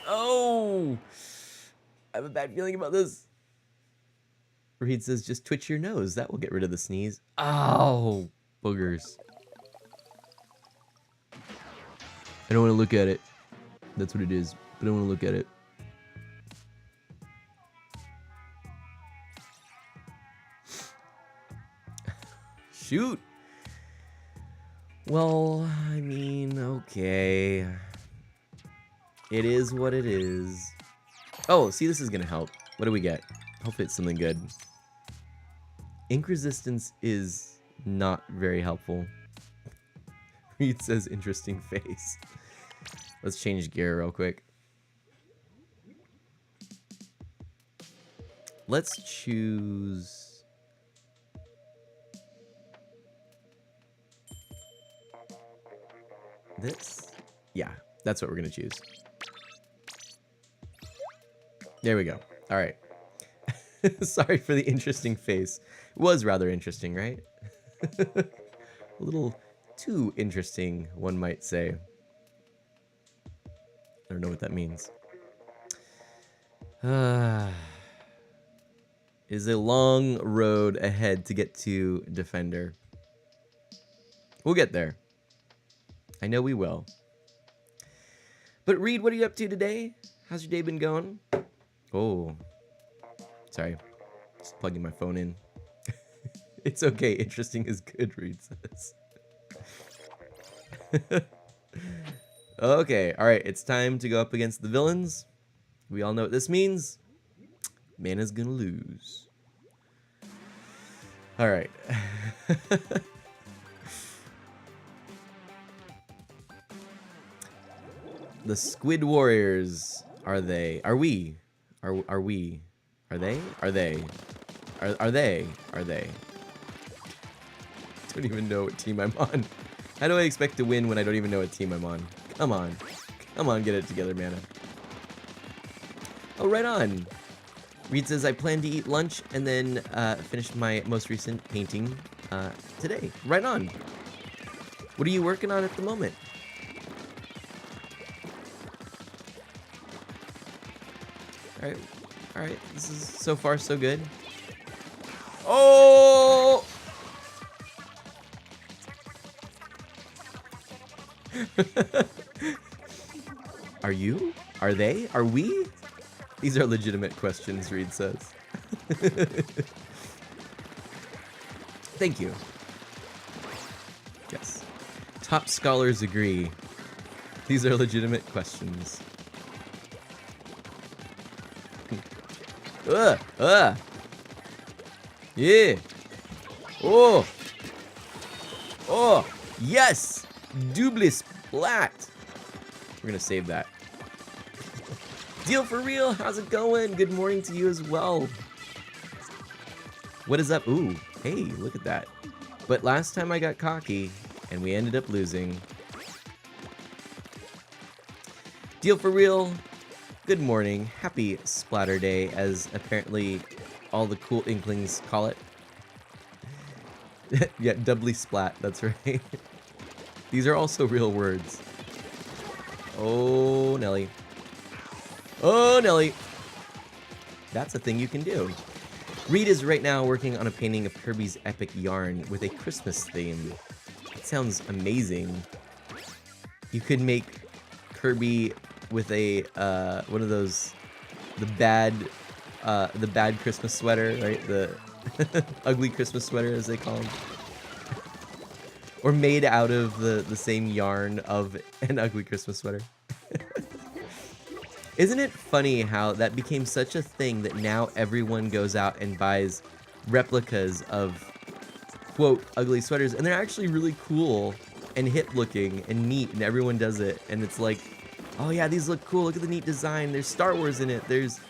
Oh! I have a bad feeling about this. Reed says, just twitch your nose. That will get rid of the sneeze. Oh, boogers. I don't want to look at it. That's what it is. But I don't want to look at it. Shoot. Well, I mean, okay. It is what it is. Oh, see, this is gonna help. What do we get? Hopefully it's something good. Ink resistance is not very helpful. Reed says interesting face. Let's change gear real quick. Let's choose... this? Yeah, that's what we're gonna choose. There we go. All right. Sorry for the interesting face. It was rather interesting, right? A little too interesting, one might say. I don't know what that means. Is a long road ahead to get to Defender. We'll get there. I know we will. But Reed, what are you up to today? How's your day been going? Oh, sorry. Just plugging my phone in. It's okay. Interesting is good, Reed says. Okay, all right. It's time to go up against the villains. We all know what this means. Mana's gonna lose. All right. The Squid Warriors. Are they? Are we? Are we? Are they? Are they? Are they? Are they? Don't even know what team I'm on. How do I expect to win when I don't even know what team I'm on? Come on. Come on, get it together, Mana. Oh, right on. Reed says, I plan to eat lunch and then finish my most recent painting today. Right on. What are you working on at the moment? All right. This is so far so good. Oh! Are you? Are they? Are we? These are legitimate questions, Reed says. Thank you. Yes. Top scholars agree. These are legitimate questions. Yeah. Oh. Oh. Yes. Double splat. We're going to save that. Deal for real. How's it going? Good morning to you as well. What is up? Ooh. Hey, look at that. But last time I got cocky and we ended up losing. Deal for real. Good morning. Happy Splatter Day, as apparently all the cool Inklings call it. Yeah, doubly splat. That's right. These are also real words. Oh, Nelly. Oh, Nelly. That's a thing you can do. Reed is right now working on a painting of Kirby's epic yarn with a Christmas theme. It sounds amazing. You could make Kirby with a one of those the bad Christmas sweater, right? The ugly Christmas sweater, as they call them, or made out of the same yarn of an ugly Christmas sweater. Isn't it funny how that became such a thing that now everyone goes out and buys replicas of, quote, ugly sweaters, and they're actually really cool and hip looking and neat, and everyone does it, and it's like, oh yeah, these look cool, look at the neat design, there's Star Wars in it, there's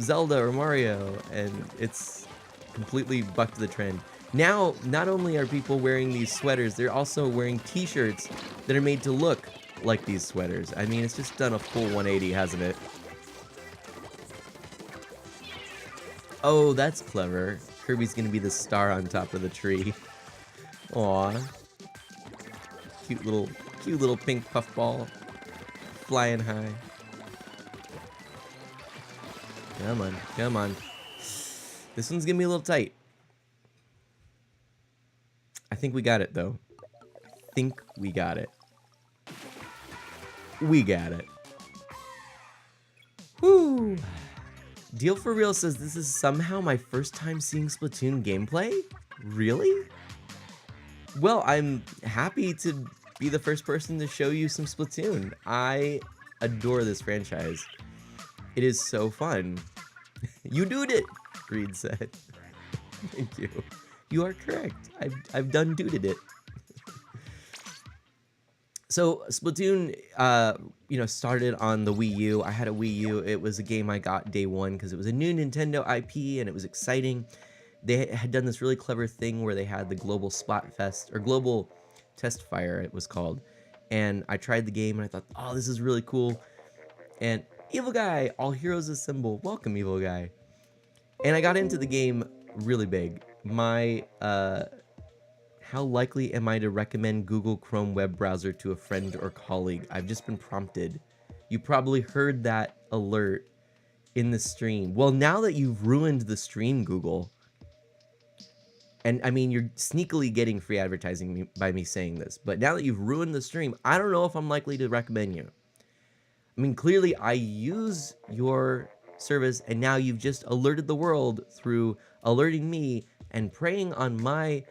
Zelda or Mario, and it's completely bucked the trend. Now, not only are people wearing these sweaters, they're also wearing t-shirts that are made to look like these sweaters. I mean, it's just done a full 180, hasn't it? Oh, that's clever. Kirby's gonna be the star on top of the tree. Aw. Cute little pink puffball. Flying high. Come on, come on. This one's gonna be a little tight. I think we got it, though. I think we got it. We got it. Woo! Deal for Real says this is somehow my first time seeing Splatoon gameplay? Really? Well, I'm happy to be the first person to show you some Splatoon. I adore this franchise. It is so fun. You did it, Reed said. Thank you. You are correct. I've done duded it. So Splatoon, started on the Wii U. I had a Wii U. It was a game I got day one because it was a new Nintendo IP and it was exciting. They had done this really clever thing where they had the Global Splatfest, or Global Test Fire, it was called. And I tried the game and I thought, oh, this is really cool. And Evil Guy, all heroes assemble. Welcome, Evil Guy. And I got into the game really big. How likely am I to recommend Google Chrome web browser to a friend or colleague? I've just been prompted. You probably heard that alert in the stream. Well, now that you've ruined the stream, Google, and I mean, you're sneakily getting free advertising by me saying this, but now that you've ruined the stream, I don't know if I'm likely to recommend you. I mean, clearly I use your service, and now you've just alerted the world through alerting me and preying on my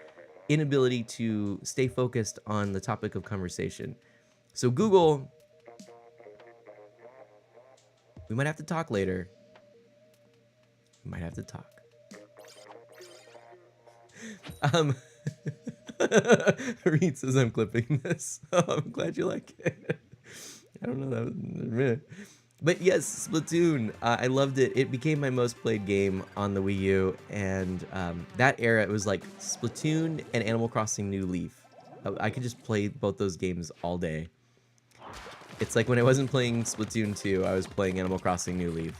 inability to stay focused on the topic of conversation. So Google, we might have to talk later. We might have to talk. Reed says I'm clipping this. Oh, I'm glad you like it. I don't know that. But yes, Splatoon, I loved it. It became my most played game on the Wii U, and that era, it was like Splatoon and Animal Crossing New Leaf. I could just play both those games all day. It's like when I wasn't playing Splatoon 2, I was playing Animal Crossing New Leaf.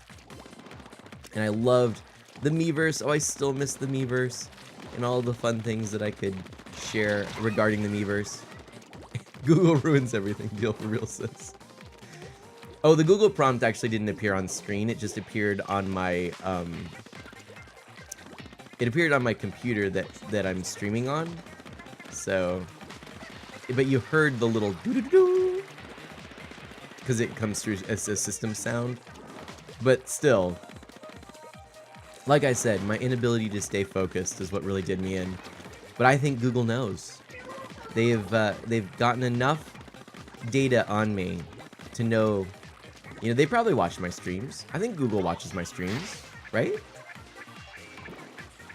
And I loved the Miiverse. Oh, I still miss the Miiverse and all the fun things that I could share regarding the Miiverse. Google ruins everything, Deal for Real says. Oh, the Google prompt actually didn't appear on screen. It just appeared on my computer that I'm streaming on. So, but you heard the little doo-doo-doo because it comes through as a system sound. But still, like I said, my inability to stay focused is what really did me in. But I think Google knows. They've gotten enough data on me to know. You know, they probably watch my streams. I think Google watches my streams, right?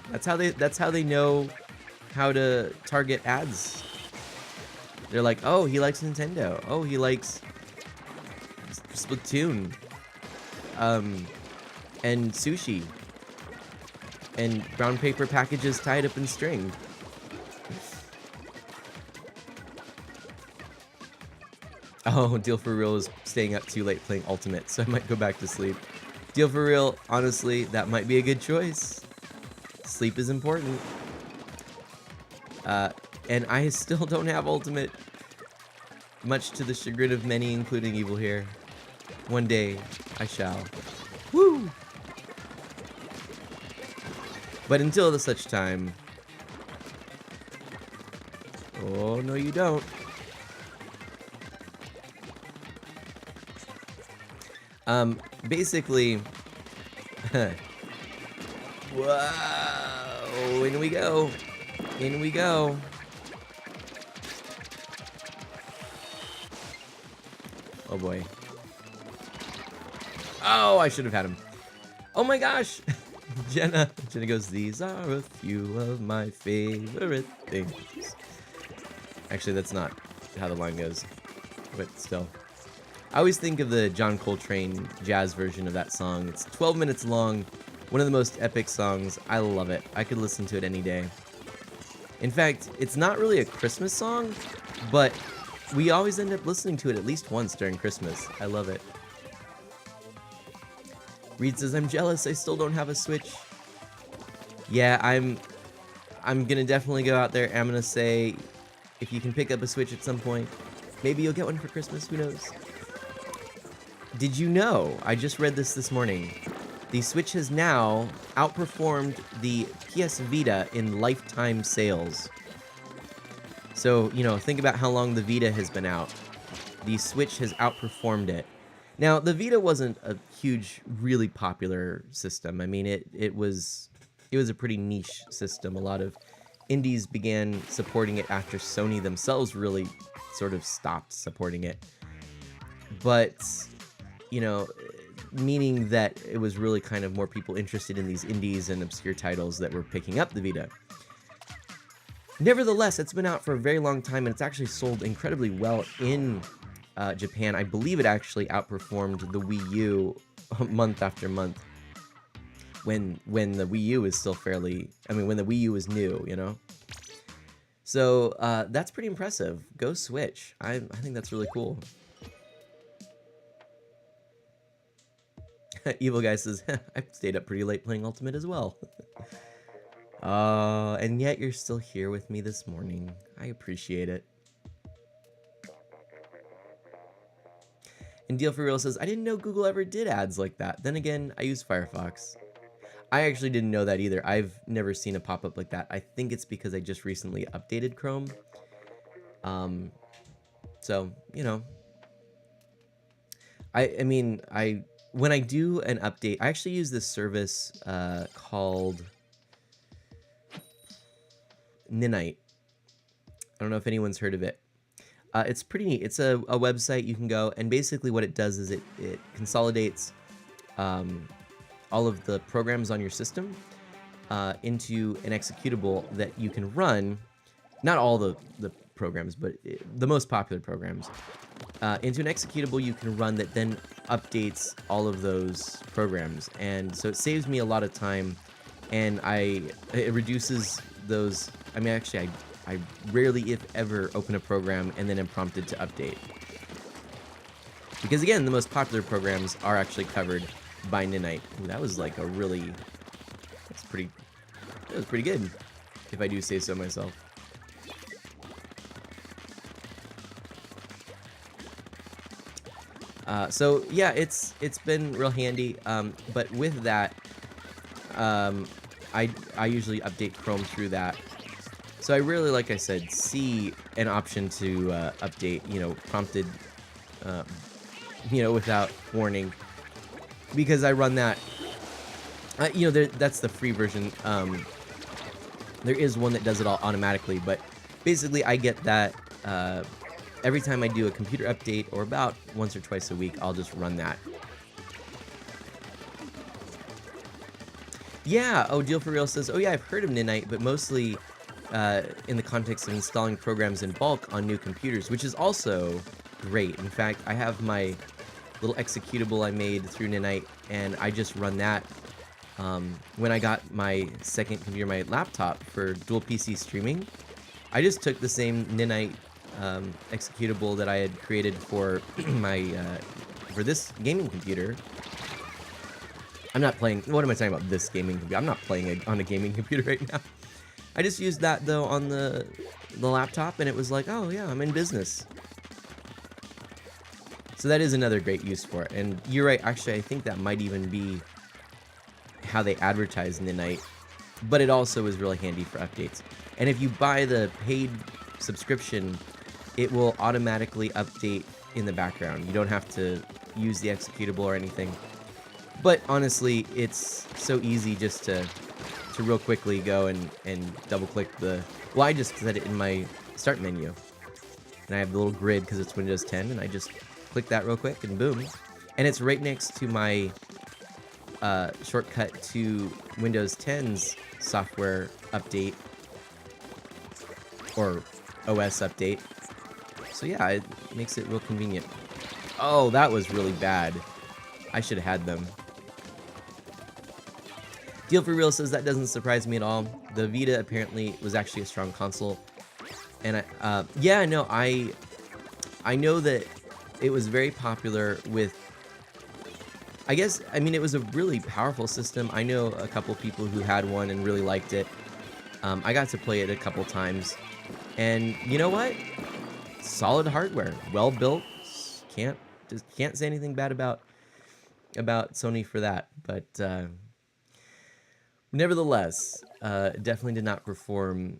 That's how they know how to target ads. They're like, oh, he likes Nintendo. Oh, he likes Splatoon. And sushi. And brown paper packages tied up in string. Oh, Deal for Real is staying up too late playing Ultimate, so I might go back to sleep. Deal for Real, honestly, that might be a good choice. Sleep is important. And I still don't have Ultimate. much to the chagrin of many, including Evil here. One day, I shall. Woo! But until the such time... Oh, no you don't. Basically... Whoa! In we go. In we go. Oh boy. Oh, I should have had him. Oh my gosh! Jenna goes, these are a few of my favorite things. Actually, that's not how the line goes, but still. I always think of the John Coltrane jazz version of that song. It's 12 minutes long, one of the most epic songs. I love it. I could listen to it any day. In fact, it's not really a Christmas song, but we always end up listening to it at least once during Christmas. I love it. Reed says, I'm jealous, I still don't have a Switch. Yeah, I'm gonna definitely go out there. I'm gonna say, if you can pick up a Switch at some point, maybe you'll get one for Christmas, who knows? Did you know, I just read this morning, the Switch has now outperformed the PS Vita in lifetime sales. So, you know, think about how long the Vita has been out. The Switch has outperformed it. Now, the Vita wasn't a huge, really popular system. I mean, it was a pretty niche system. A lot of indies began supporting it after Sony themselves really sort of stopped supporting it. But, you know, meaning that it was really kind of more people interested in these indies and obscure titles that were picking up the Vita. Nevertheless, it's been out for a very long time, and it's actually sold incredibly well in Japan. I believe it actually outperformed the Wii U month after month when the Wii U is still fairly... I mean, when the Wii U was new, you know? So, that's pretty impressive. Go Switch. I think that's really cool. Evil Guy says, I stayed up pretty late playing Ultimate as well. And yet you're still here with me this morning. I appreciate it. And Deal for Real says, I didn't know Google ever did ads like that. Then again, I use Firefox. I actually didn't know that either. I've never seen a pop-up like that. I think it's because I just recently updated Chrome. So, you know. I mean, when I do an update, I actually use this service called Ninite. I don't know if anyone's heard of it. It's pretty neat. It's a website you can go, and basically what it does is it consolidates all of the programs on your system into an executable that you can run, not all the programs, but the most popular programs, into an executable you can run that then updates all of those programs. And so it saves me a lot of time, and it reduces those. I mean, actually, I rarely, if ever, open a program and then am prompted to update. Because again, the most popular programs are actually covered by Ninite. Ooh, that was like that was pretty good, if I do say so myself. So yeah, it's been real handy, but with that, I usually update Chrome through that. So I really, like I said, see an option to update, you know, prompted, you know, without warning, because I run that. You know, that's the free version. There is one that does it all automatically, but basically I get that every time I do a computer update, or about once or twice a week, I'll just run that. Yeah, oh, Deal for Real says, oh yeah, I've heard of Ninite, but mostly in the context of installing programs in bulk on new computers, which is also great. In fact, I have my little executable I made through Ninite, and I just run that when I got my second computer, my laptop, for dual PC streaming. I just took the same Ninite executable that I had created for my for this gaming computer. I'm not playing. What am I talking about? This gaming computer? I'm not playing on a gaming computer right now. I just used that though on the laptop, and it was like, oh yeah, I'm in business. So that is another great use for it. And you're right, actually, I think that might even be how they advertise Ninite, but it also is really handy for updates. And if you buy the paid subscription, it will automatically update in the background. You don't have to use the executable or anything. But honestly, it's so easy just to real quickly go and double click the, well, I just set it in my start menu. And I have the little grid because it's Windows 10, and I just click that real quick and boom. And it's right next to my shortcut to Windows 10's software update or OS update. So yeah, it makes it real convenient. Oh, that was really bad. I should have had them. Deal for Real says that doesn't surprise me at all. The Vita apparently was actually a strong console. And yeah, no, I know that it was very popular with, I guess, I mean, it was a really powerful system. I know a couple people who had one and really liked it. I got to play it a couple times. And you know what? Solid hardware, well built. Can't say anything bad about Sony for that. But nevertheless, definitely did not perform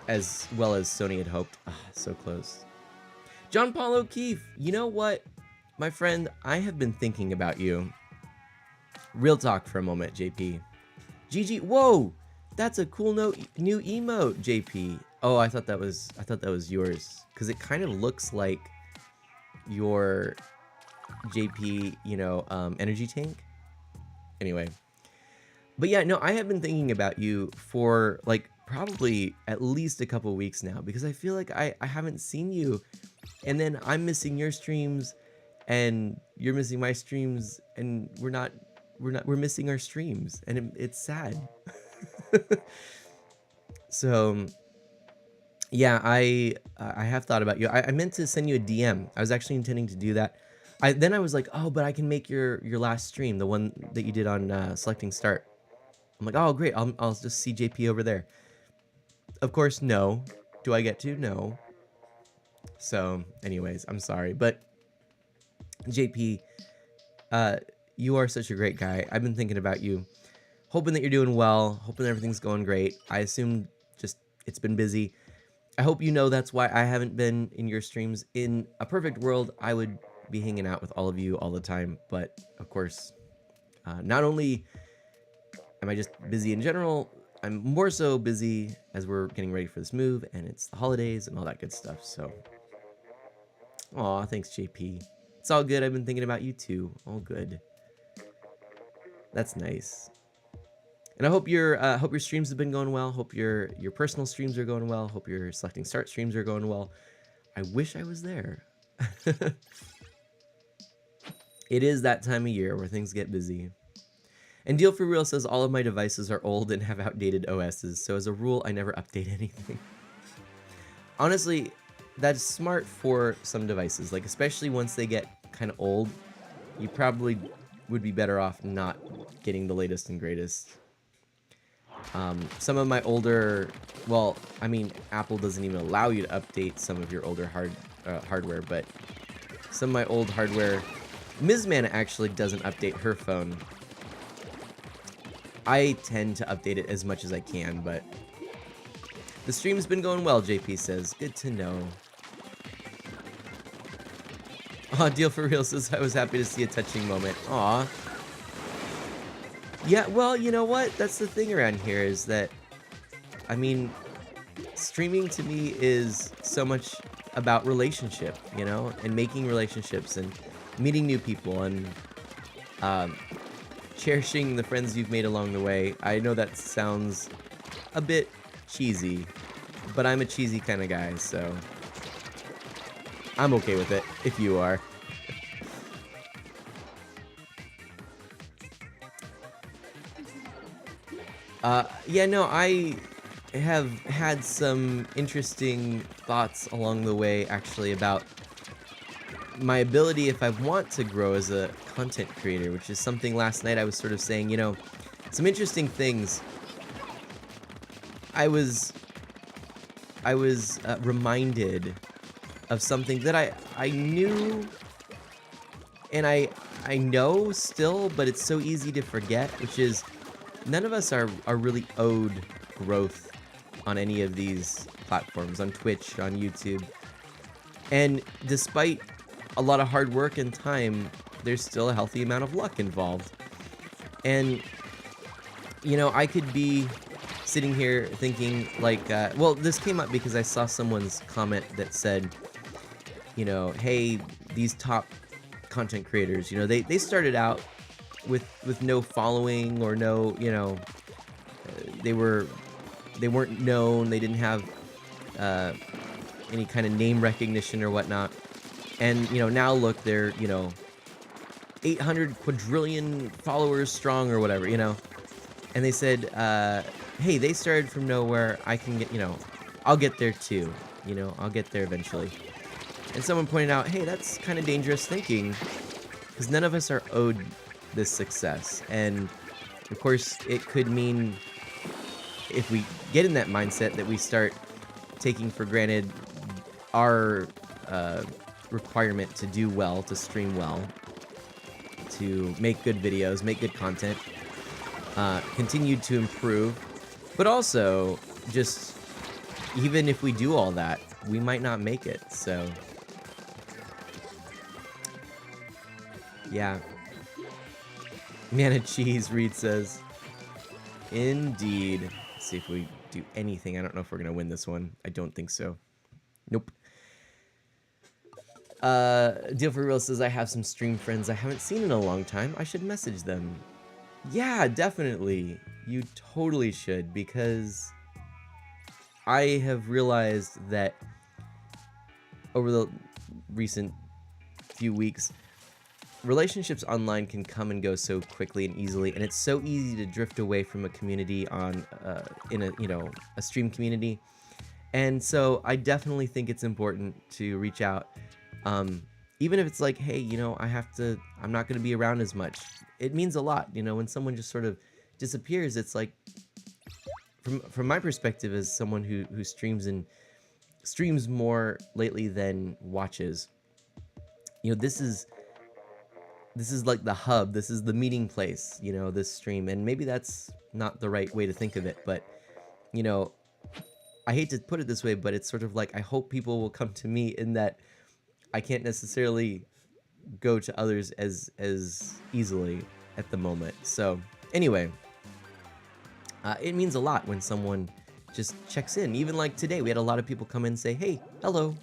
as well as Sony had hoped. Ah, so close. John Paul O'Keefe, you know what, my friend? I have been thinking about you. Real talk for a moment, JP. GG, whoa, that's a cool new emote, JP. Oh, I thought that was yours because it kind of looks like your JP, you know, energy tank. Anyway, but yeah, no, I have been thinking about you for like probably at least a couple weeks now because I feel like I haven't seen you, and then I'm missing your streams, and you're missing my streams, and we're missing our streams, and it's sad. So yeah, I have thought about you. I meant to send you a DM. I was actually intending to do that. Then I was like, oh, but I can make your last stream, the one that you did on selecting start. I'm like, oh, great. I'll just see JP over there. Of course, no. Do I get to? No. So, anyways, I'm sorry. But, JP, you are such a great guy. I've been thinking about you. Hoping that you're doing well. Hoping everything's going great. I assume just it's been busy. I hope you know that's why I haven't been in your streams. In a perfect world, I would be hanging out with all of you all the time. But, of course, not only am I just busy in general, I'm more so busy as we're getting ready for this move, and it's the holidays and all that good stuff, so. Aw, thanks, JP. It's all good. I've been thinking about you, too. All good. That's nice. And I hope your streams have been going well. Hope your personal streams are going well. Hope your selecting start streams are going well. I wish I was there. It is that time of year where things get busy. And Deal for Real says all of my devices are old and have outdated OSs, so as a rule, I never update anything. Honestly, that's smart for some devices, like especially once they get kind of old, you probably would be better off not getting the latest and greatest. Some of my older, well, I mean, Apple doesn't even allow you to update some of your older hardware, but some of my old hardware, Ms. Mana actually doesn't update her phone. I tend to update it as much as I can, but the stream's been going well, JP says. Good to know. Aw, Deal for Real says, I was happy to see a touching moment. Aw. Yeah, well, you know what? That's the thing around here is that, I mean, streaming to me is so much about relationship, you know, and making relationships and meeting new people and cherishing the friends you've made along the way. I know that sounds a bit cheesy, but I'm a cheesy kind of guy, so I'm okay with it, if you are. Yeah, no, I have had some interesting thoughts along the way, actually, about my ability if I want to grow as a content creator, which is something last night I was sort of saying, you know, some interesting things. I was reminded of something that I knew and I know still, but it's so easy to forget, which is none of us are really owed growth on any of these platforms, on Twitch, on YouTube. And despite a lot of hard work and time, there's still a healthy amount of luck involved. And, you know, I could be sitting here thinking, like, well, this came up because I saw someone's comment that said, you know, hey, these top content creators, you know, they started out with no following or no, you know, they weren't known, they didn't have any kind of name recognition or whatnot. And, you know, now look, they're, you know, 800 quadrillion followers strong or whatever, you know. And they said, hey, they started from nowhere. I can get, you know, I'll get there too. You know, I'll get there eventually. And someone pointed out, hey, that's kind of dangerous thinking because none of us are owed this success. And of course, it could mean if we get in that mindset that we start taking for granted our requirement to do well, to stream well, to make good videos, make good content, continue to improve, but also just even if we do all that, we might not make it. So yeah. Mana Cheese, Reed says, indeed. Let's see if we do anything. I don't know if we're gonna win this one. I don't think so. Nope. Deal for Real says, I have some stream friends I haven't seen in a long time. I should message them. Yeah, definitely. You totally should, because I have realized that over the recent few weeks, relationships online can come and go so quickly and easily, and it's so easy to drift away from a community on in a, you know, a stream community. And so I definitely think it's important to reach out, even if it's like, hey, you know, I'm not going to be around as much. It means a lot, you know, when someone just sort of disappears. It's like, from my perspective as someone who streams more lately than watches, you know, this is like the hub, this is the meeting place, you know, this stream. And maybe that's not the right way to think of it, but, you know, I hate to put it this way, but it's sort of like, I hope people will come to me, in that I can't necessarily go to others as easily at the moment. So anyway, it means a lot when someone just checks in. Even like today, we had a lot of people come in and say, hey, hello,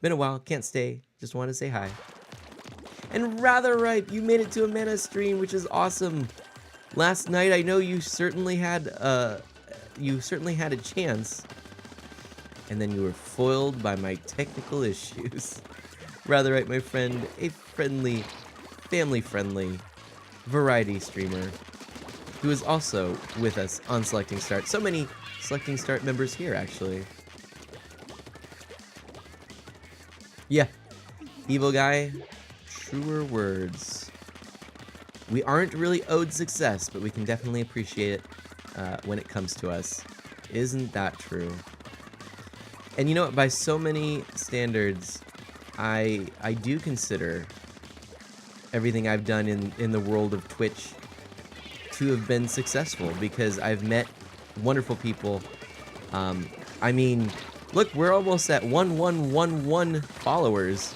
been a while, can't stay, just want to say hi. And Rather Ripe, you made it to a Mana stream, which is awesome. Last night, I know you certainly had a chance, and then you were foiled by my technical issues. Rather Ripe, my friend, a friendly, family-friendly variety streamer who is also with us on Selecting Start. So many Selecting Start members here, actually. Yeah, evil guy. Truer words. We aren't really owed success, but we can definitely appreciate it when it comes to us. Isn't that true? And you know what? By so many standards, I do consider everything I've done in the world of Twitch to have been successful, because I've met wonderful people. I mean, look, we're almost at 1111 followers.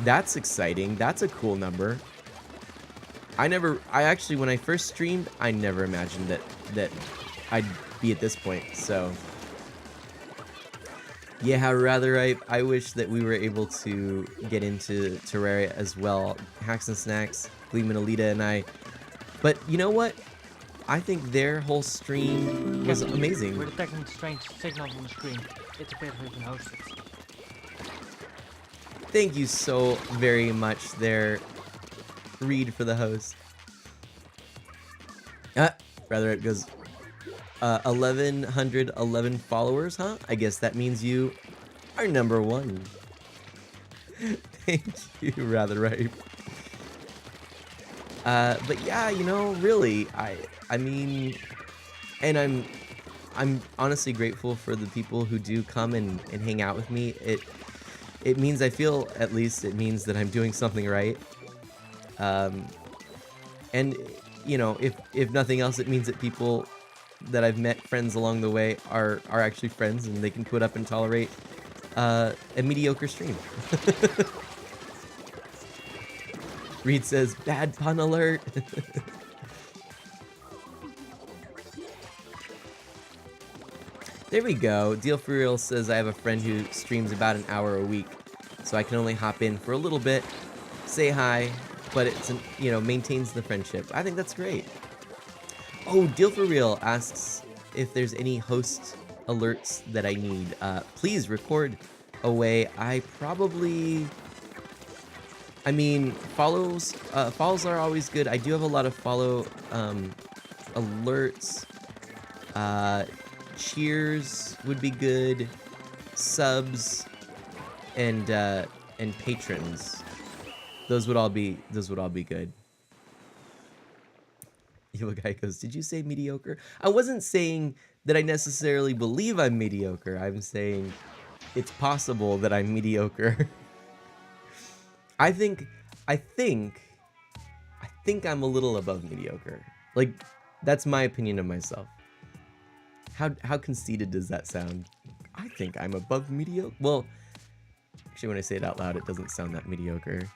That's exciting. That's a cool number. I actually, when I first streamed, I never imagined that I'd be at this point. So yeah, Rather I wish that we were able to get into Terraria as well. Hacks and Snacks, Gleeman Alita and I. But you know what? I think their whole stream was amazing. We're detecting strange signals on the screen. It's a bit we can host it. Thank you so very much there, Reed, for the host. Rather it goes 1111 followers, huh? I guess that means you are number one. Thank you, Rather Right. But yeah, you know, really, I mean, and I'm honestly grateful for the people who do come and hang out with me. It means, I feel, at least it means that I'm doing something right. And you know, if nothing else, it means that people that I've met, friends along the way, are actually friends, and they can put up and tolerate a mediocre stream. Reed says, "Bad pun alert." There we go. Deal for Real says, "I have a friend who streams about an hour a week, so I can only hop in for a little bit, say hi, but it's you know, maintains the friendship." I think that's great. Oh, Deal for Real asks if there's any host alerts that I need. Please record away. I mean, follows are always good. I do have a lot of follow alerts. Cheers would be good. Subs and patrons. Those would all be good. Evil Guy goes, "Did you say mediocre?" I wasn't saying that I necessarily believe I'm mediocre. I'm saying it's possible that I'm mediocre. I think I'm a little above mediocre. Like, that's my opinion of myself. How conceited does that sound? I think I'm above mediocre. Well, actually, when I say it out loud, it doesn't sound that mediocre.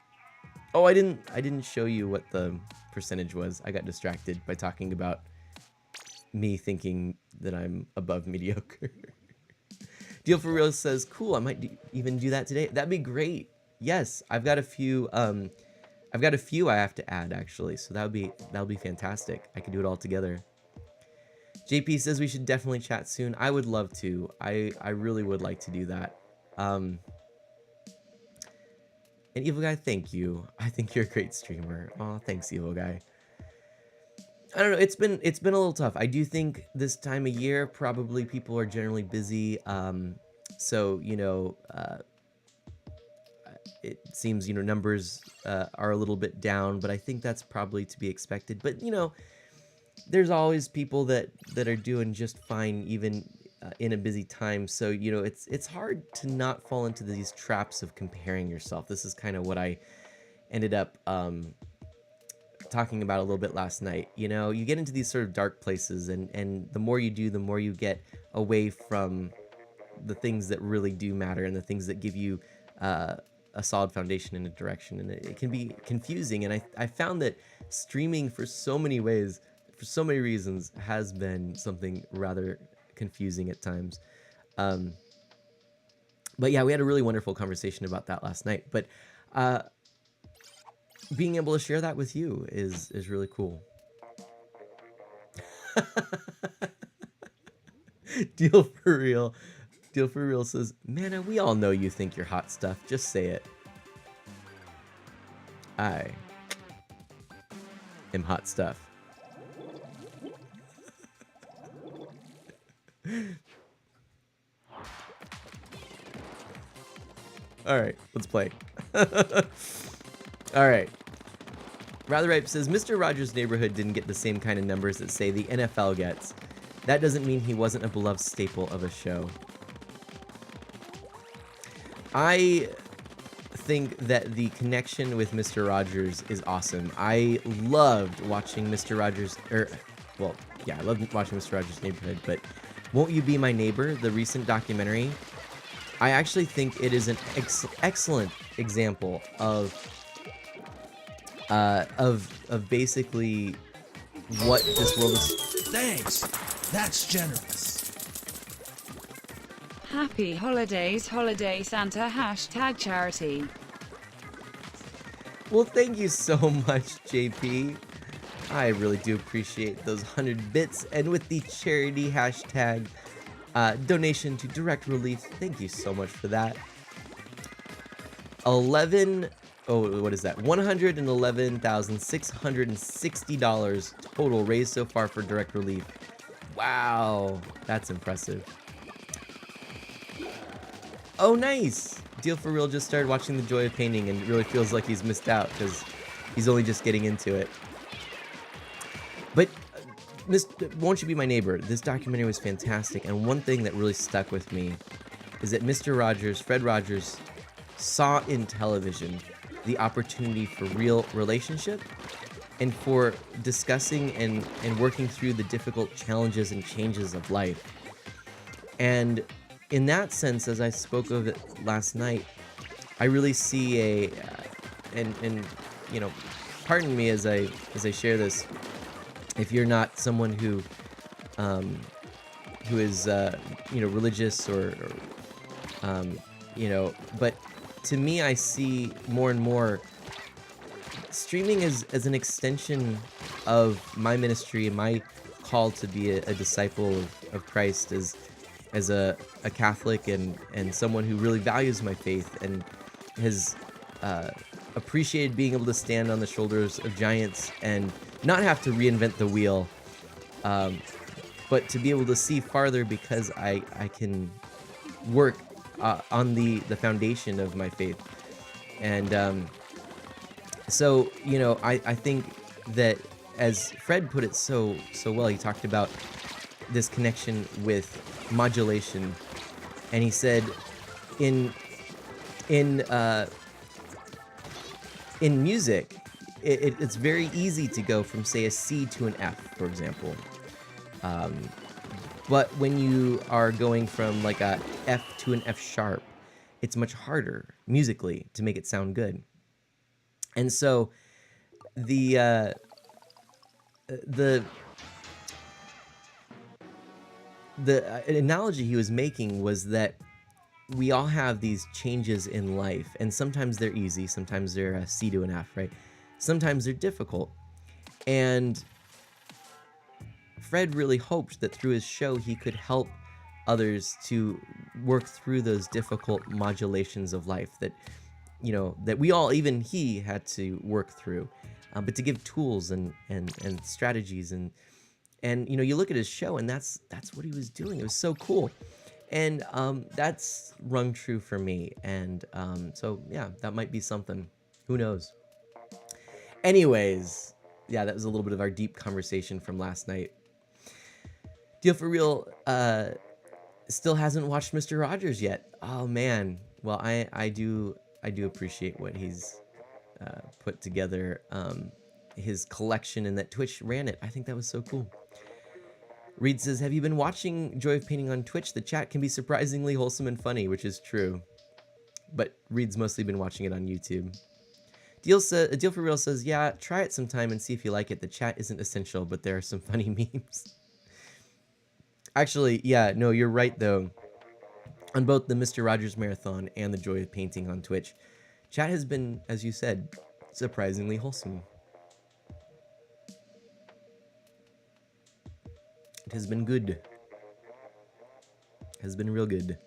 Oh, I didn't show you what the percentage was. I got distracted by talking about me thinking that I'm above mediocre. Deal for Real says, "Cool, I might even do that today." That'd be great. Yes, I've got a few I have to add, actually, so that'll be fantastic. I could do it all together. JP says we should definitely chat soon. I would love to. I really would like to do that. And Evil Guy, thank you. I think you're a great streamer. Oh, thanks, Evil Guy. I don't know. It's been a little tough. I do think this time of year, probably people are generally busy. So you know, it seems, you know, numbers are a little bit down, but I think that's probably to be expected. But you know, there's always people that are doing just fine, even in a busy time. So you know, it's hard to not fall into these traps of comparing yourself. This is kind of what I ended up talking about a little bit last night. You know, you get into these sort of dark places, and the more you do, the more you get away from the things that really do matter and the things that give you a solid foundation in a direction. And it can be confusing. And I found that streaming, for so many ways, for so many reasons, has been something rather confusing at times. But yeah, we had a really wonderful conversation about that last night. But being able to share that with you is really cool. Deal for Real. Deal for Real says, "Mana, we all know you think you're hot stuff. Just say it." I am hot stuff. All right, let's play. All right. Rather Ripe says, "Mr. Rogers' Neighborhood didn't get the same kind of numbers that, say, the NFL gets. That doesn't mean he wasn't a beloved staple of a show." I think that the connection with Mr. Rogers is awesome. I loved watching Mr. Rogers, I loved watching Mr. Rogers' Neighborhood, but Won't You Be My Neighbor, the recent documentary, I actually think it is an excellent example of basically what this world is. Thanks. That's generous. Happy holidays, Holiday Santa, #charity. Well, thank you so much, JP. I really do appreciate those 100 bits. And with the charity hashtag donation to Direct Relief, thank you so much for that. $111,660 total raised so far for Direct Relief. Wow, that's impressive. Oh, nice! Deal for Real just started watching The Joy of Painting and really feels like he's missed out because he's only just getting into it. But Won't You Be My Neighbor? This documentary was fantastic, and one thing that really stuck with me is that Mr. Rogers, Fred Rogers, saw in television the opportunity for real relationship and for discussing and working through the difficult challenges and changes of life. And in that sense, as I spoke of it last night, I really see and you know, pardon me as I share this, if you're not someone who is you know, religious or you know, but to me, I see more and more streaming as an extension of my ministry and my call to be a disciple of Christ as a Catholic and someone who really values my faith and has appreciated being able to stand on the shoulders of giants and not have to reinvent the wheel, but to be able to see farther because I can work on the foundation of my faith. And so, you know, I think that as Fred put it so well, he talked about this connection with modulation, and he said in music, it's very easy to go from, say, a C to an F, for example. But when you are going from like a F to an F sharp, it's much harder musically to make it sound good. And so the analogy he was making was that we all have these changes in life, and sometimes they're easy, sometimes they're a C to an F, right? Sometimes they're difficult. And Fred really hoped that through his show he could help others to work through those difficult modulations of life that, you know, that we all, even he, had to work through, but to give tools and strategies and you know, you look at his show and that's what he was doing. It was so cool. And that's rung true for me. And so, yeah, that might be something. Who knows? Anyways, yeah, that was a little bit of our deep conversation from last night. Deal for Real still hasn't watched Mr. Rogers yet. Oh, man. Well, I do appreciate what he's put together. His collection and that Twitch ran it. I think that was so cool. Reed says, have you been watching Joy of Painting on Twitch? The chat can be surprisingly wholesome and funny, which is true. But Reed's mostly been watching it on YouTube. Deal for Real says, yeah, try it sometime and see if you like it. The chat isn't essential, but there are some funny memes. Actually, yeah, no, you're right, though. On both the Mr. Rogers Marathon and the Joy of Painting on Twitch, chat has been, as you said, surprisingly wholesome. It has been good. Has been real good.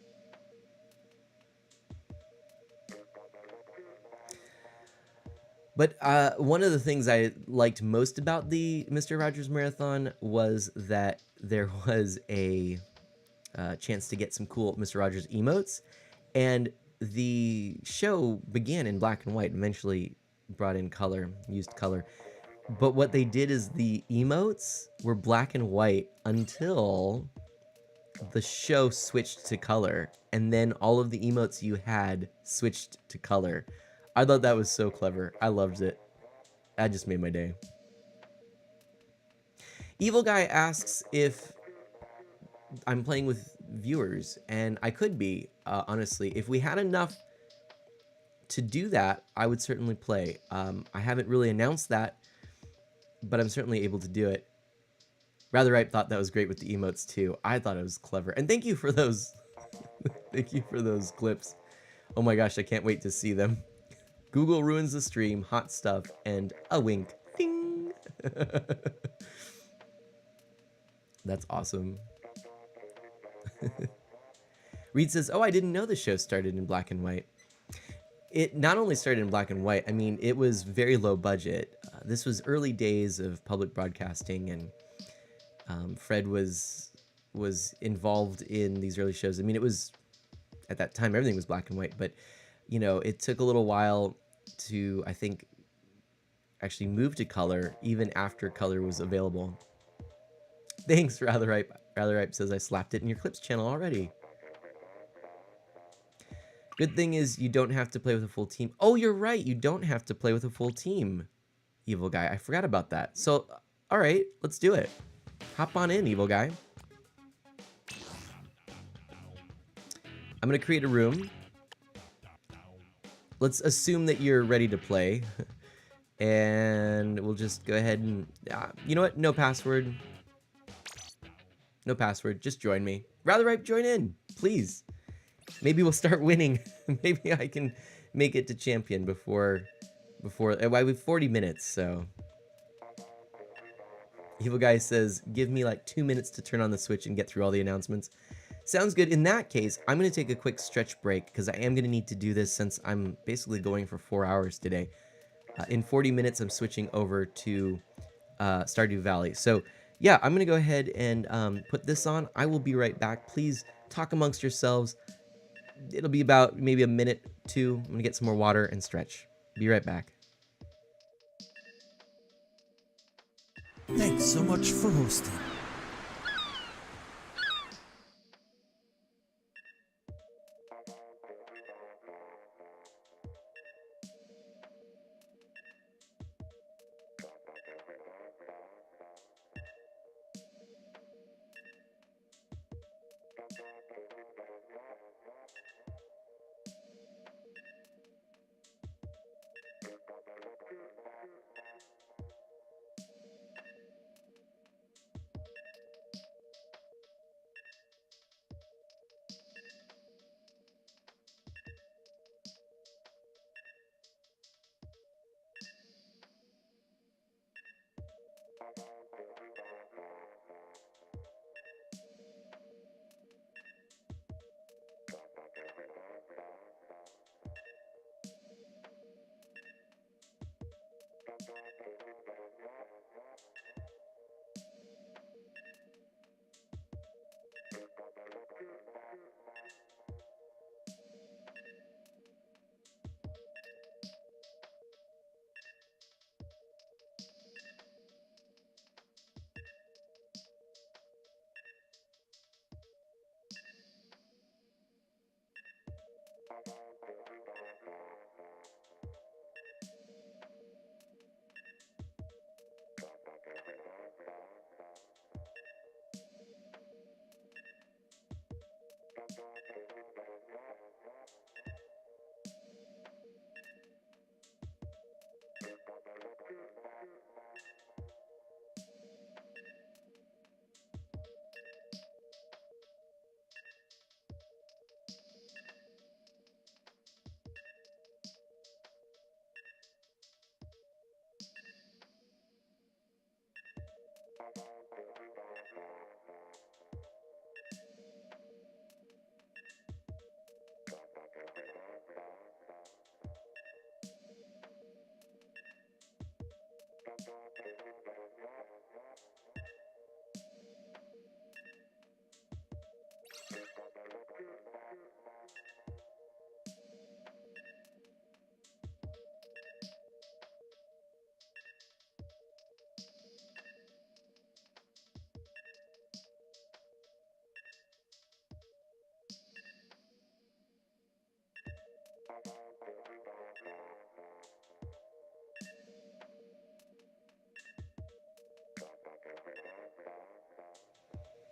But one of the things I liked most about the Mr. Rogers Marathon was that there was a chance to get some cool Mr. Rogers emotes, and the show began in black and white, eventually brought in color, used color. But what they did is the emotes were black and white until the show switched to color, and then all of the emotes you had switched to color. I thought that was so clever. I loved it. That just made my day. Evil Guy asks if I'm playing with viewers, and I could be, honestly. If we had enough to do that, I would certainly play. I haven't really announced that, but I'm certainly able to do it. Rather Ripe thought that was great with the emotes too. I thought it was clever. And thank you for those. Thank you for those clips. Oh my gosh, I can't wait to see them. Google ruins the stream, hot stuff, and a wink. Ding! That's awesome. Reed says, oh, I didn't know the show started in black and white. It not only started in black and white, I mean, it was very low budget. This was early days of public broadcasting, and Fred was involved in these early shows. I mean, it was, at that time, everything was black and white, but, you know, it took a little while to, I think, actually move to color, even after color was available. Thanks, Rather Ripe. Rather Ripe says, I slapped it in your clips channel already. Good thing is you don't have to play with a full team. Oh, you're right. You don't have to play with a full team, Evil Guy. I forgot about that. So, all right, let's do it. Hop on in, Evil Guy. I'm going to create a room. Let's assume that you're ready to play. And we'll just go ahead and... you know what? No password. No password. Just join me. Ratherripe, join in, please. Maybe we'll start winning. Maybe I can make it to champion before we have 40 minutes, so. Evil Guy says, give me like 2 minutes to turn on the Switch and get through all the announcements. Sounds good. In that case, I'm going to take a quick stretch break because I am going to need to do this since I'm basically going for 4 hours today. In 40 minutes, I'm switching over to Stardew Valley. So, yeah, I'm going to go ahead and put this on. I will be right back. Please talk amongst yourselves. It'll be about maybe a minute, 2. I'm going to get some more water and stretch. Be right back. Thanks so much for hosting.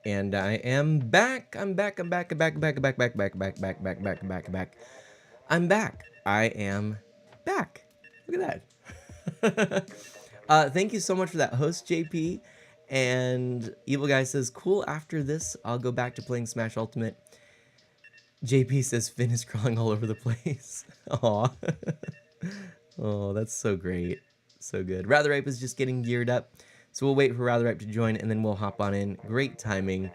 And I am back. I'm back. I'm back. I'm back. Back. Back. Back. Back. Back. Back. Back. Back. Back. Back. I'm back. I am back. Look at that. Thank you so much for that, host JP. And Evil Guy says, cool. After this, I'll go back to playing Smash Ultimate. JP says Finn is crawling all over the place. Aw. Oh, that's so great. So good. Ratherripe is just getting geared up. So we'll wait for Ratherripe to join, and then we'll hop on in. Great timing.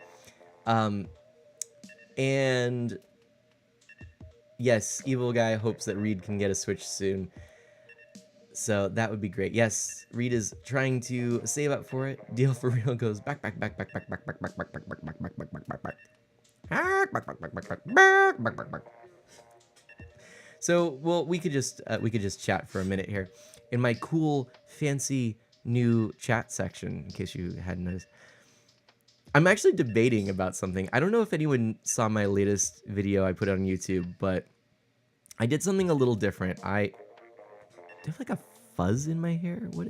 And yes, Evil Guy hopes that Reed can get a Switch soon. So that would be great. Yes, Reed is trying to save up for it. Deal for Real goes back, back, back, back, back, back, back, back, back, back, back, back, back, back, back, back, back. So, well, we could just chat for a minute here in my cool, fancy new chat section. In case you hadn't noticed, I'm actually debating about something. I don't know if anyone saw my latest video I put on YouTube, but I did something a little different. Do I have like a fuzz in my hair? What?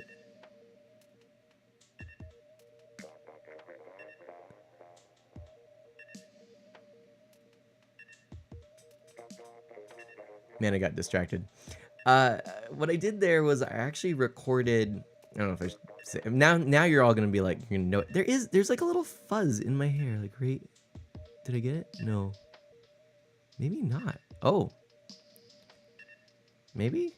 Man, I got distracted. What I did there was I actually recorded. I don't know if I should say. Now you're all gonna be like, you're gonna know it. There's like a little fuzz in my hair. Like, right? Did I get it? No. Maybe not. Oh. Maybe?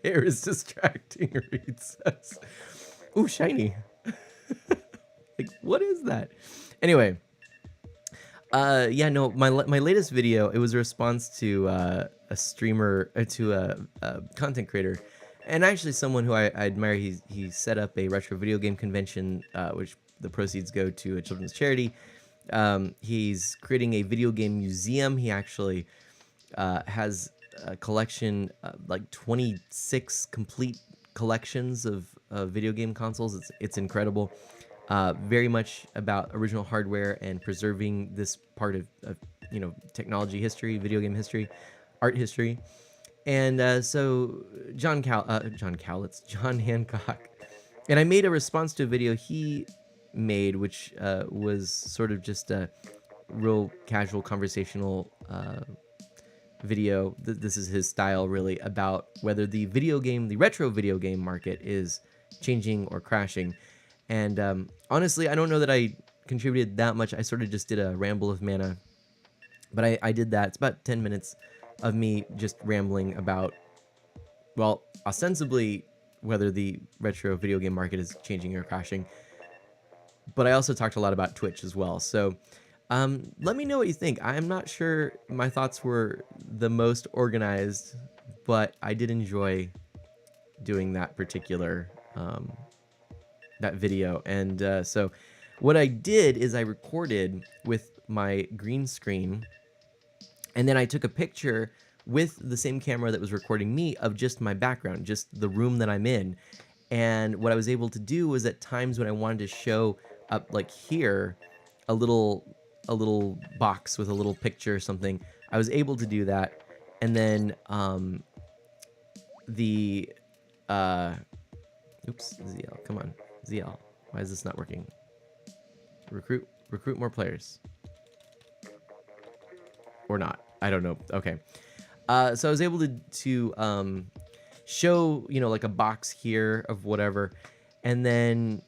Hair is distracting, Reed says. Ooh, shiny. Like, what is that? Anyway. Yeah, no, my latest video, it was a response to a streamer, to a content creator, and actually someone who I admire. He set up a retro video game convention, which the proceeds go to a children's charity. He's creating a video game museum. He actually has a collection, like 26 complete collections of video game consoles. It's incredible. Very much about original hardware and preserving this part of technology history, video game history, art history. And so John Hancock, and I made a response to a video he made, which was sort of just a real casual conversational video. This is his style, really, about whether the retro video game market is changing or crashing. And honestly, I don't know that I contributed that much. I sort of just did a ramble of mana, but I did that. It's about 10 minutes of me just rambling about, well, ostensibly whether the retro video game market is changing or crashing. But I also talked a lot about Twitch as well. So let me know what you think. I'm not sure my thoughts were the most organized, but I did enjoy doing that particular that video. And so what I did is I recorded with my green screen, and then I took a picture with the same camera that was recording me of just my background, just the room that I'm in. And what I was able to do was at times when I wanted to show up, like here, a little box with a little picture or something, I was able to do that. And then oops, ZL, come on. ZL, why is this not working? Recruit more players. Or not. I don't know. Okay. So I was able to show, like a box here of whatever. And then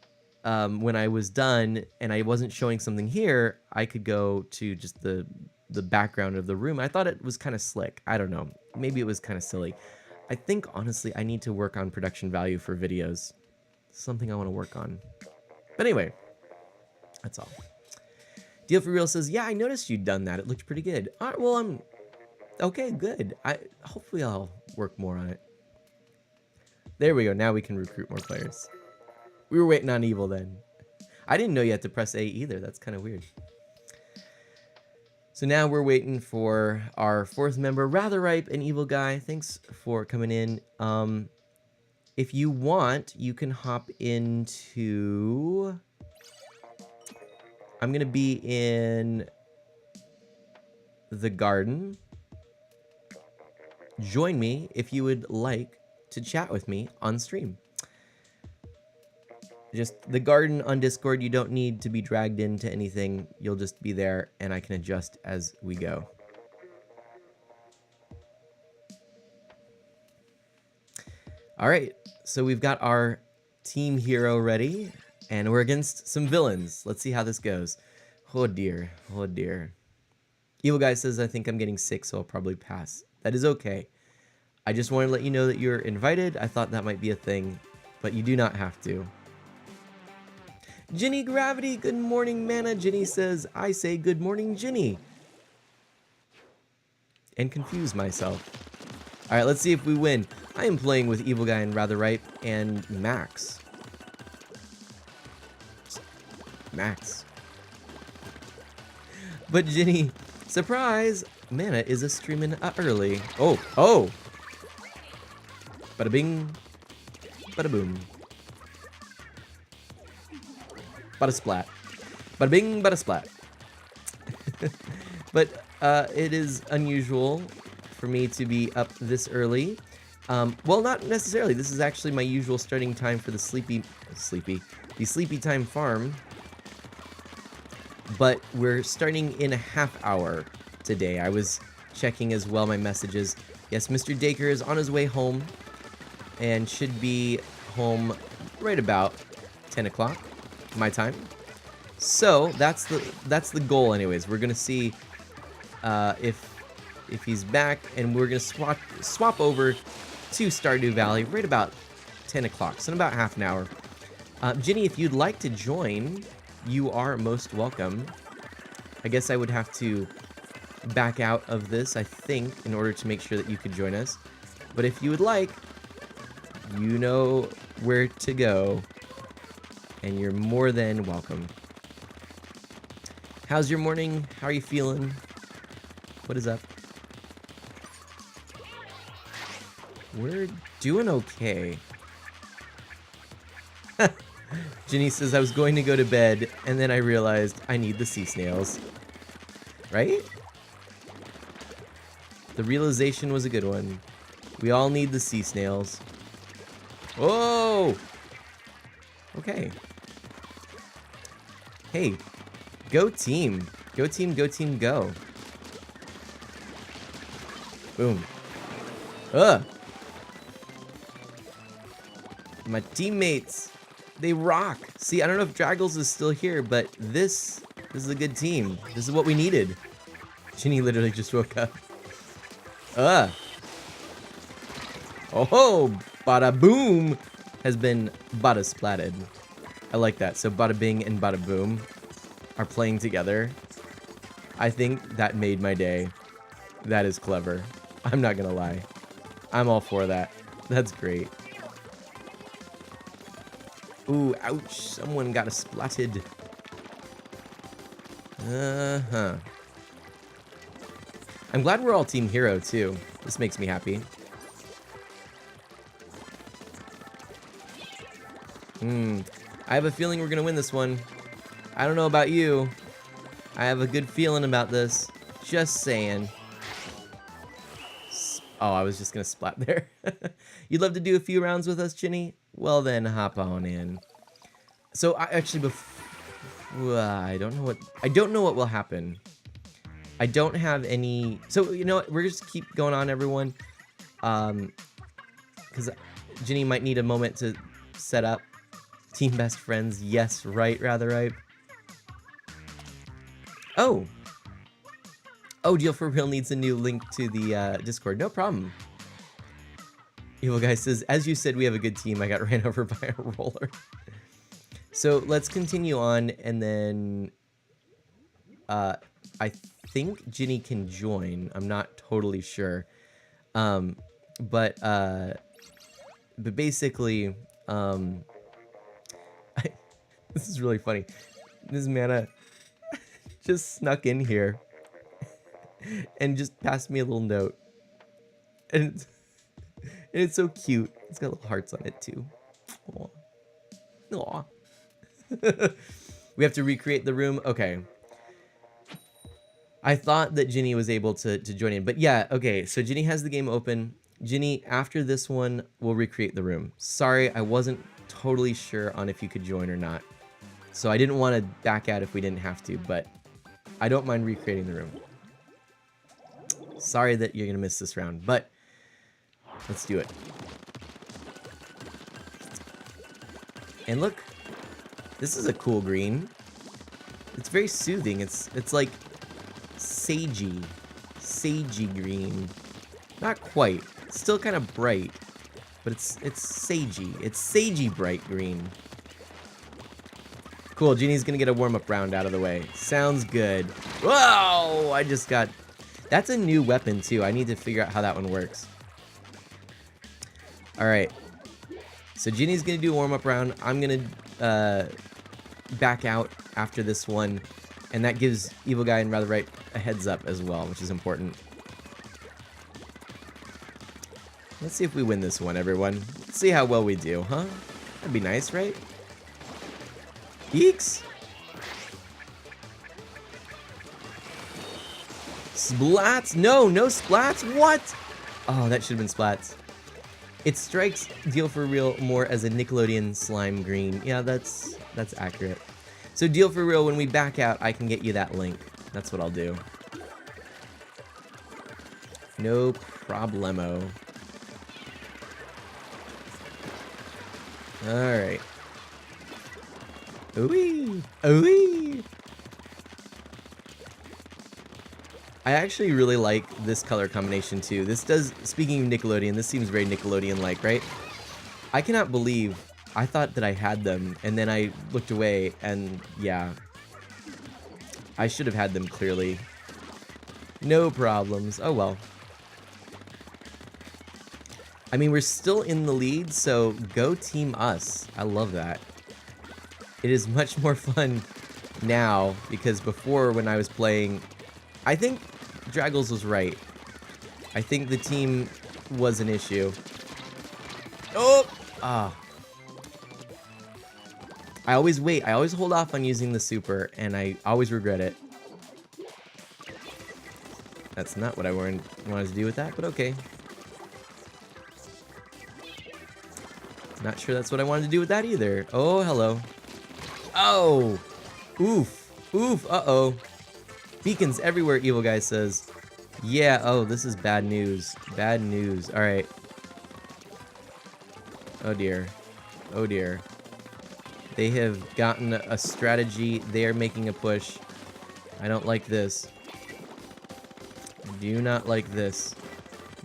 when I was done and I wasn't showing something here, I could go to just the background of the room. I thought it was kind of slick. I don't know. Maybe it was kind of silly. I think, honestly, I need to work on production value for videos. Something I want to work on. But anyway, that's all. Deal for Real says, yeah, I noticed you'd done that. It looked pretty good. All right, well, I'm okay, good. Hopefully I'll work more on it. There we go. Now we can recruit more players. We were waiting on Evil then. I didn't know you had to press A either. That's kind of weird. So now we're waiting for our fourth member, Rather Ripe and Evil Guy. Thanks for coming in. If you want, you can hop into... I'm going to be in the garden. Join me if you would like to chat with me on stream. Just the garden on Discord, you don't need to be dragged into anything. You'll just be there and I can adjust as we go. All right, so we've got our team hero ready, and we're against some villains. Let's see how this goes. Oh dear, oh dear. Evil Guy says, I think I'm getting sick, so I'll probably pass. That is okay. I just want to let you know that you're invited. I thought that might be a thing, but you do not have to. Ginny Gravity, good morning, Mana. Ginny says, I say good morning, Ginny. And confuse myself. All right, let's see if we win. I am playing with Evil Guy and Rather Ripe and Max. Max. But Ginny, surprise, Mana is a streaming early. Oh. Bada bing. bada boom. Bada splat. Bada bing, bada splat. But it is unusual for me to be up this early. Well, not necessarily. This is actually my usual starting time for the sleepy time farm. But we're starting in a half hour today. I was checking as well my messages. Yes, Mr. Dacre is on his way home and should be home right about 10 o'clock my time. So that's the goal anyways. We're gonna see if he's back, and we're gonna swap over to Stardew Valley right about 10 o'clock, so in about half an hour. Ginny, if you'd like to join, you are most welcome. I guess I would have to back out of this, I think, in order to make sure that you could join us. But if you would like, you know where to go, and you're more than welcome. How's your morning? How are you feeling? What is up? We're doing okay. Ginny says, I was going to go to bed, and then I realized I need the sea snails. Right? The realization was a good one. We all need the sea snails. Whoa! Okay. Hey, go team. Go team, go team, go. Boom. Ugh. My teammates, they rock. See, I don't know if Draggles is still here, but this is a good team. This is what we needed. Ginny literally just woke up. Oh, bada boom has been bada splatted. I like that. So bada bing and bada boom are playing together. I think that made my day. That is clever. I'm not gonna lie. I'm all for that. That's great. Ooh, ouch. Someone got a splatted. Uh-huh. I'm glad we're all Team Hero, too. This makes me happy. I have a feeling we're gonna win this one. I don't know about you. I have a good feeling about this. Just saying. Oh, I was just gonna splat there. You'd love to do a few rounds with us, Ginny? Well then, hop on in. So I actually, I don't know what will happen. I don't have any. So you know what? We're just keep going on, everyone. Because Ginny might need a moment to set up. Team best friends. Yes, right, rather right. Oh. Oh, Deal for Real needs a new link to the Discord. No problem. Evil Guy says, as you said, we have a good team. I got ran over by a roller. So let's continue on, and then I think Ginny can join. I'm not totally sure. But basically, this is really funny. This Mana just snuck in here and just passed me a little note. And it's so cute. It's got little hearts on it too. Aww. Aww. We have to recreate the room. Okay. I thought that Ginny was able to join in. But yeah, okay. So Ginny has the game open. Ginny, after this one, we'll recreate the room. Sorry, I wasn't totally sure on if you could join or not. So I didn't want to back out if we didn't have to, but I don't mind recreating the room. Sorry that you're going to miss this round, but let's do it. And look, this is a cool green. It's very soothing. It's like sagey green. Not quite. It's still kind of bright, but it's sagey. It's sagey bright green. Cool, Ginny's gonna get a warm-up round out of the way. Sounds good. Whoa! I just got... That's a new weapon, too. I need to figure out how that one works. Alright. So Ginny's gonna do a warm-up round. I'm gonna back out after this one. And that gives Evil Guy and Rather Right a heads up as well, which is important. Let's see if we win this one, everyone. See how well we do, huh? That'd be nice, right? Eeks! Splats? No, no splats? What? Oh, that should have been splats. It strikes Deal for Real more as a Nickelodeon slime green. Yeah, that's accurate. So Deal for Real, when we back out, I can get you that link. That's what I'll do. No problemo. Alright. Ooh-wee! Ooh-wee! I actually really like this color combination too. This does, speaking of Nickelodeon, this seems very Nickelodeon-like, right? I cannot believe I thought that I had them, and then I looked away, and yeah. I should have had them clearly. No problems. Oh well. I mean, we're still in the lead, so go team us. I love that. It is much more fun now, because before when I was playing, I think Draggles was right. I think the team was an issue. Oh! Ah. I always wait. I always hold off on using the super, and I always regret it. That's not what I wanted to do with that, but okay. Not sure that's what I wanted to do with that either. Oh, hello. Oh! Oof. Oof. Uh-oh. Beacons everywhere, Evil Guy says. Yeah, oh, this is bad news. Bad news. Alright. Oh dear. Oh dear. They have gotten a strategy. They are making a push. I don't like this. I do not like this.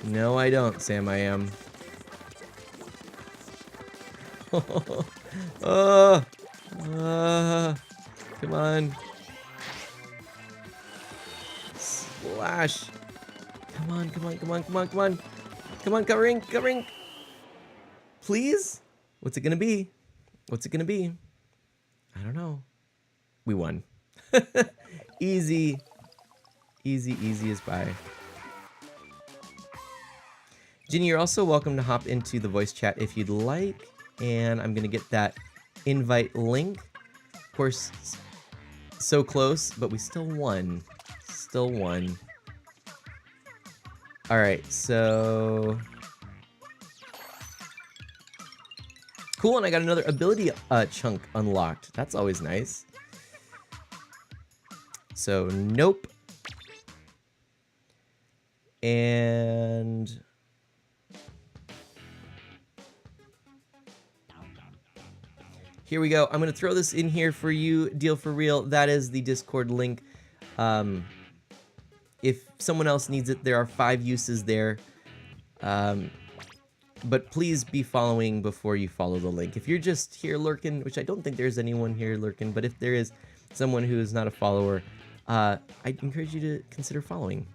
No, I don't, Sam I am. Come on. Splash. Come on, come on, come on, come on, come on. Come on, covering, covering. Please? What's it gonna be? What's it gonna be? I don't know. We won. Easy. Easy, easy as pie. Ginny, you're also welcome to hop into the voice chat if you'd like. And I'm gonna get that invite link. Of course, so close, but we still won. Still won. Alright, so... Cool, and I got another ability chunk unlocked. That's always nice. So, nope. And... here we go. I'm going to throw this in here for you, Deal for Real. That is the Discord link. If someone else needs it, there are 5 uses there. But please be following before you follow the link. If you're just here lurking, which I don't think there's anyone here lurking, but if there is someone who is not a follower, I encourage you to consider following.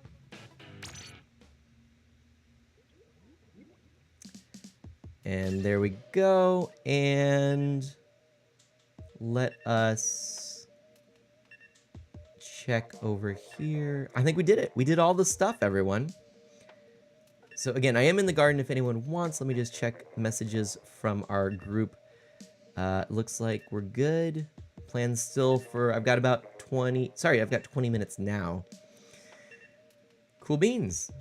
And there we go. And let us check over here. I think we did it. We did all the stuff, everyone. So again, I am in the garden if anyone wants. Let me just check messages from our group. Looks like we're good. Plans still for, I've got about 20, sorry, I've got 20 minutes now. Cool beans.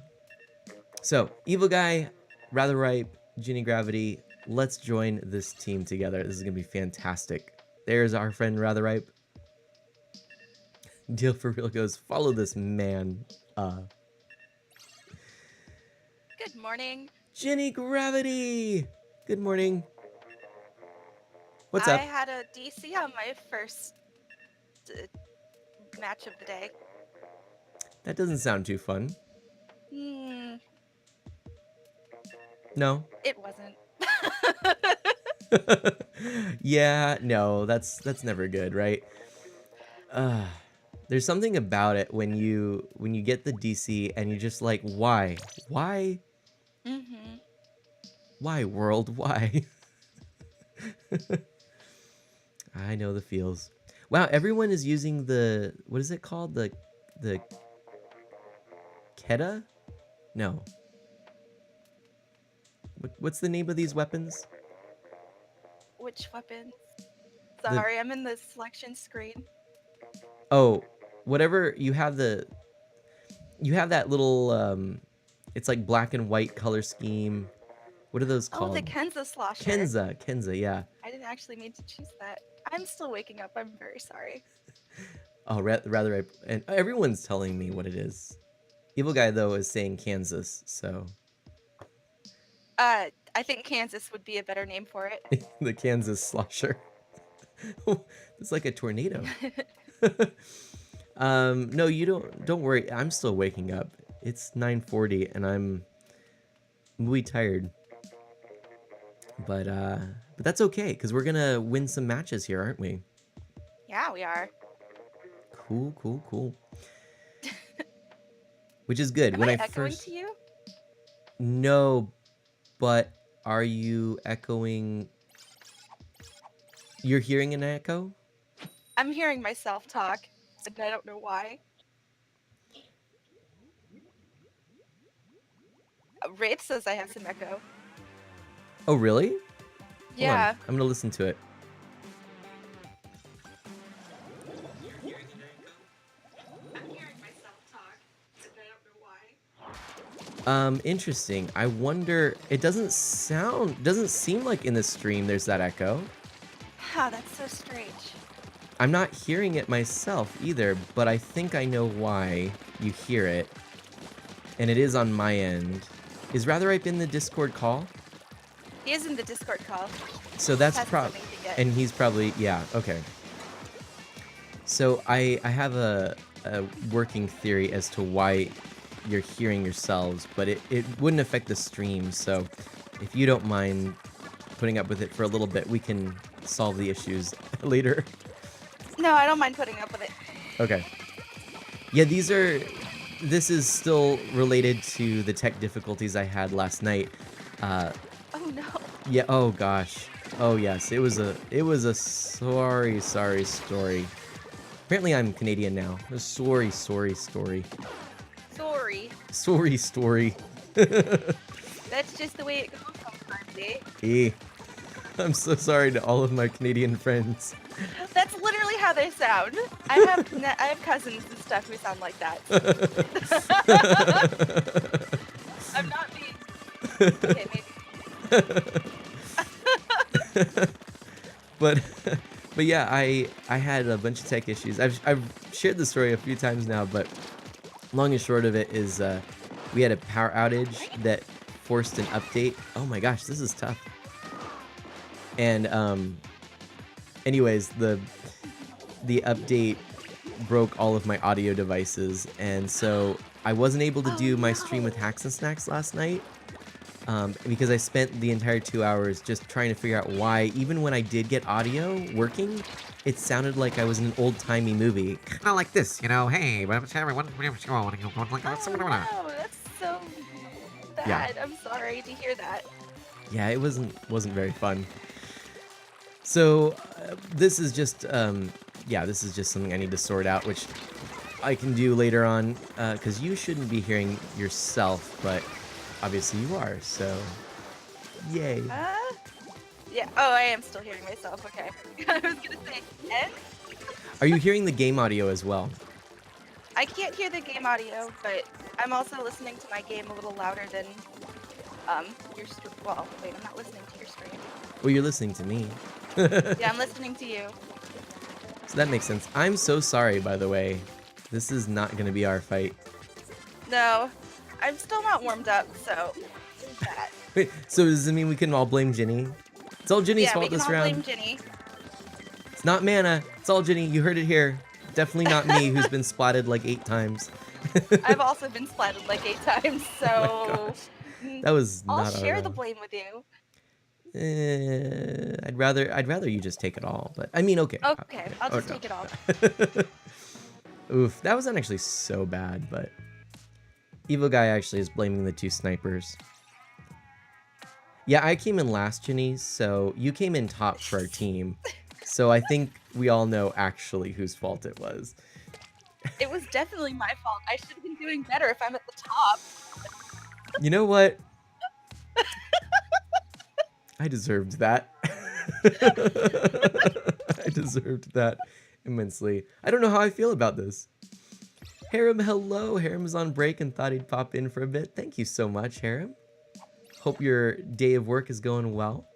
So, Evil Guy, Rather Ripe, Ginny Gravity, let's join this team together. This is going to be fantastic. There's our friend Rather Ripe. Deal for Real goes, follow this man. Good morning. Ginny Gravity! Good morning. What's up? I had a DC on my first match of the day. That doesn't sound too fun. No? It wasn't. Yeah, no, that's never good, right? There's something about it when you get the DC and you're just like, why? Why? Why, world? Why? I know the feels. Wow, everyone is using the, what is it called? The Keta? No. What's the name of these weapons? Which weapons? Sorry, I'm in the selection screen. Oh, whatever you have that little it's like black and white color scheme. What are those Oh, called? the Kenza slosher. Kenza, yeah. I didn't actually mean to choose that. I'm still waking up. I'm very sorry. Oh, rather, and everyone's telling me what it is. Evil Guy though is saying Kansas, so I think Kansas would be a better name for it. the Kansas slosher. It's like a tornado. No, you don't worry. I'm still waking up. It's 9:40 and I'm really tired. But that's okay because we're gonna win some matches here, aren't we? Yeah, we are. Cool. Which is good. Am When I I echoing first to you? No, but are you echoing? You're hearing an echo? I'm hearing myself talk, and I don't know why. Wraith says I have some echo. Oh, really? Hold on. Yeah. I'm gonna listen to it. Interesting. I wonder. It doesn't seem like in the stream there's that echo. Huh, that's so strange. I'm not hearing it myself either, but I think I know why you hear it. And it is on my end. Is Ratherripe in the Discord call? He is in the Discord call. So that's Has something to get. and he's probably, yeah, okay. So I have a working theory as to why you're hearing yourselves, but it wouldn't affect the stream. So if you don't mind putting up with it for a little bit, we can solve the issues later. No, I don't mind putting up with it. Okay. Yeah, this is still related to the tech difficulties I had last night. Oh no. Yeah, oh gosh. Oh yes, it was a sorry story. Apparently I'm Canadian now. A sorry story. Sorry. Sorry story. That's just the way it goes sometimes, eh? Eh. I'm so sorry to all of my Canadian friends. That's literally how they sound. I have cousins and stuff who sound like that. I'm not being. Okay, maybe. But yeah, I had a bunch of tech issues. I've shared the story a few times now, but long and short of it is we had a power outage that forced an update. Oh my gosh, this is tough. And anyways, the update broke all of my audio devices, and so I wasn't able to do my stream with Hacks and Snacks last night. Because I spent the entire 2 hours just trying to figure out why, even when I did get audio working, it sounded like I was in an old-timey movie. Kind of like this, you know. Hey, everyone. Oh no, that's so bad. Yeah. I'm sorry to hear that. Yeah, it wasn't very fun. So this is just this is just something I need to sort out, which I can do later on, because you shouldn't be hearing yourself, but obviously you are, so yay. Yeah. Oh, I am still hearing myself. Okay. I was gonna say, and Are you hearing the game audio as well? I can't hear the game audio, but I'm also listening to my game a little louder than your stream. Well, wait, I'm not listening to your stream. Well, you're listening to me. Yeah, I'm listening to you. So that makes sense. I'm so sorry, by the way. This is not going to be our fight. No, I'm still not warmed up, so there's that. Wait, so does it mean we can all blame Ginny? It's all Ginny's Yeah, we fault can this all round. blame Ginny. It's not Mana. It's all Ginny. You heard it here. Definitely not me, who's been splatted like 8 times. I've also been splatted like 8 times, so That was I'll not share our, the blame with you. I'd rather you just take it all, but I mean, okay. Okay, I'll Oh, just no. take it all. Oof, that wasn't actually so bad, but Evil Guy actually is blaming the 2 snipers. Yeah, I came in last, Ginny, so you came in top for our team. So I think we all know actually whose fault it was. It was definitely my fault. I should have been doing better if I'm at the top. You know what? I deserved that. I deserved that immensely. I don't know how I feel about this. Harem, hello. Harem is on break and thought he'd pop in for a bit. Thank you so much, Harem. Hope your day of work is going well.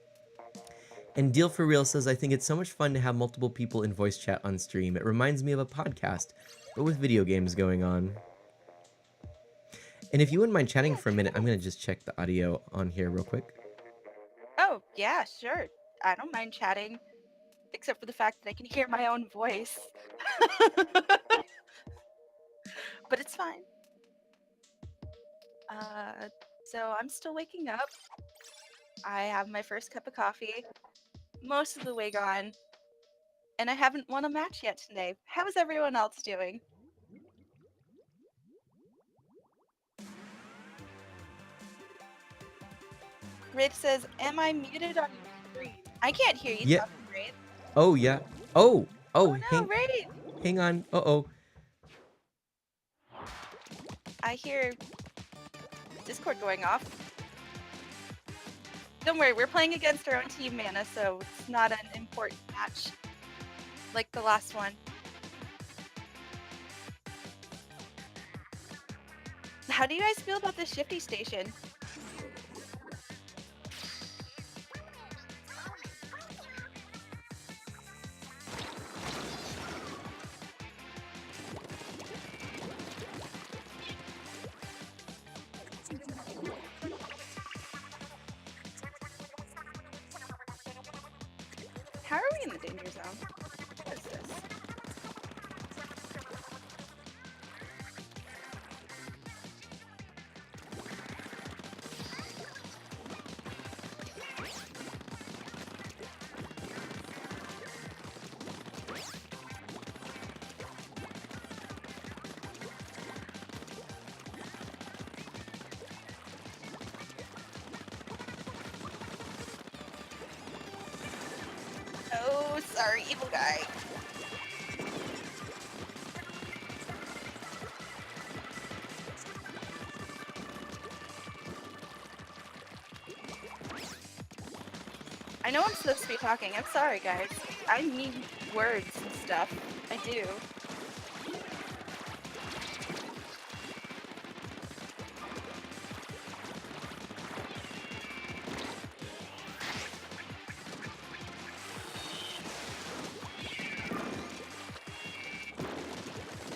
And Deal for Real says, I think it's so much fun to have multiple people in voice chat on stream. It reminds me of a podcast, but with video games going on. And if you wouldn't mind chatting for a minute, I'm going to just check the audio on here real quick. Oh, yeah, sure. I don't mind chatting, except for the fact that I can hear my own voice. But it's fine. So I'm still waking up. I have my first cup of coffee, most of the way gone, and I haven't won a match yet today. How is everyone else doing? Rafe says, am I muted on your screen? I can't hear you Yeah. talking, Rafe. Oh, yeah. Oh, Oh no, hang, Rafe! hang on. Uh-oh. I hear Discord going off. Don't worry, we're playing against our own team, Mana, so it's not an important match like the last one. How do you guys feel about the Shifty Station? How are we in the danger zone? What is this? Oh, sorry, evil guy. I know I'm supposed to be talking. I'm sorry, guys. I need words and stuff. I do.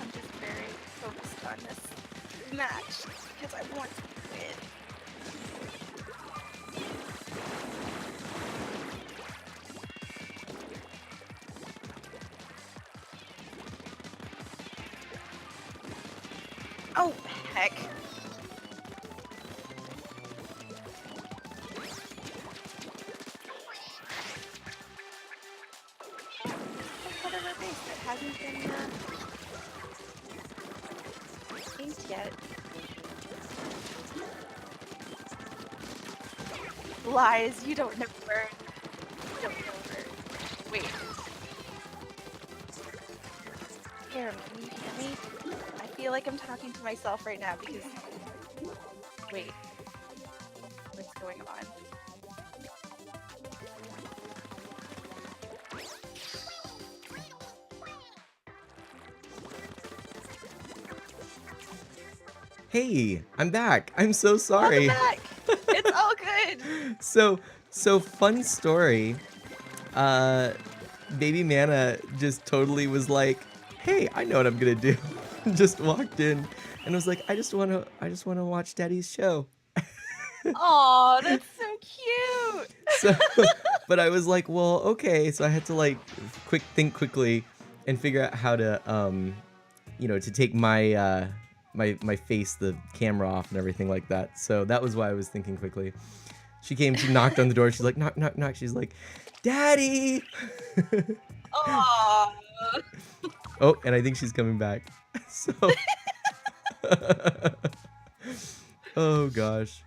I'm just very focused on this match because I want to win. Oh, heck. Whatever base that hasn't been inked yet. Lies, you don't know where. You don't know where. Wait. Here, can you hear me? I feel like I'm talking to myself right now because. Wait. What's going on? Hey, I'm back. I'm so sorry. Welcome back. It's all good. So fun story. Baby Mana just totally was like, "Hey, I know what I'm gonna do." Just walked in and was like, "I just wanna watch Daddy's show." Aw, that's so cute. So, but I was like, "Well, okay." So I had to like think quickly and figure out how to to take my my face, the camera off and everything like that. So that was why I was thinking quickly. She came, she knocked on the door. She's like, knock, knock, knock. She's like, Daddy. Aw. Oh, and I think she's coming back. So, oh gosh.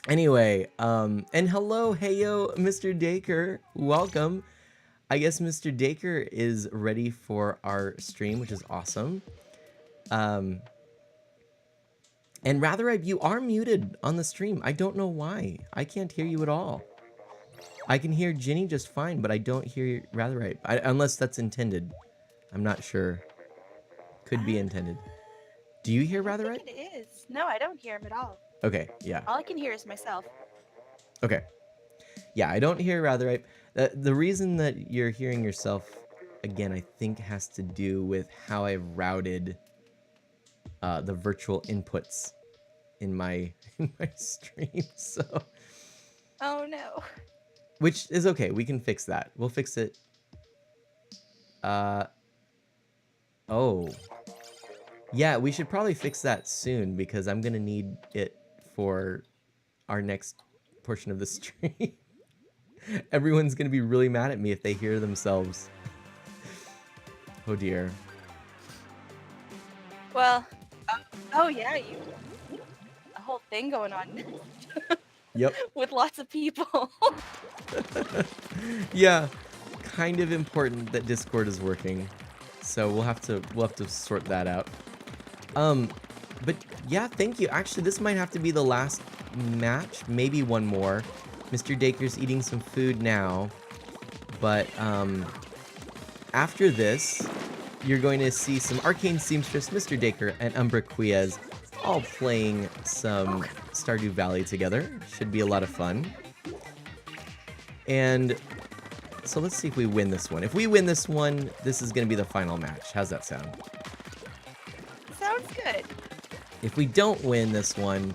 Anyway, and hello, heyo, Mr. Dacre. Welcome. I guess Mr. Dacre is ready for our stream, which is awesome. And Rather, you are muted on the stream. I don't know why. I can't hear you at all. I can hear Ginny just fine, but I don't hear Ratherite. Unless that's intended. I'm not sure. Could be intended. Do you hear I don't Ratherite? think it is. No, I don't hear him at all. Okay, yeah. All I can hear is myself. Okay. Yeah, I don't hear Ratherite. The reason that you're hearing yourself, again, I think has to do with how I've routed the virtual inputs in my stream, so... Oh no. Which is okay, we can fix that. We'll fix it. Oh. Yeah, we should probably fix that soon because I'm gonna need it for our next portion of the stream. Everyone's gonna be really mad at me if they hear themselves. Oh dear. Well, oh yeah, a whole thing going on Yep. with lots of people. Yeah, kind of important that Discord is working. So we'll have to sort that out. But yeah, thank you. Actually, this might have to be the last match, maybe one more. Mr. Daker's eating some food now, but after this, you're going to see some Arcane Seamstress, Mr. Daker, and Umbra Quiez all playing some Stardew Valley together. Should be a lot of fun. And so let's see if we win this one. If we win this one, this is going to be the final match. How's that sound? Sounds good. If we don't win this one,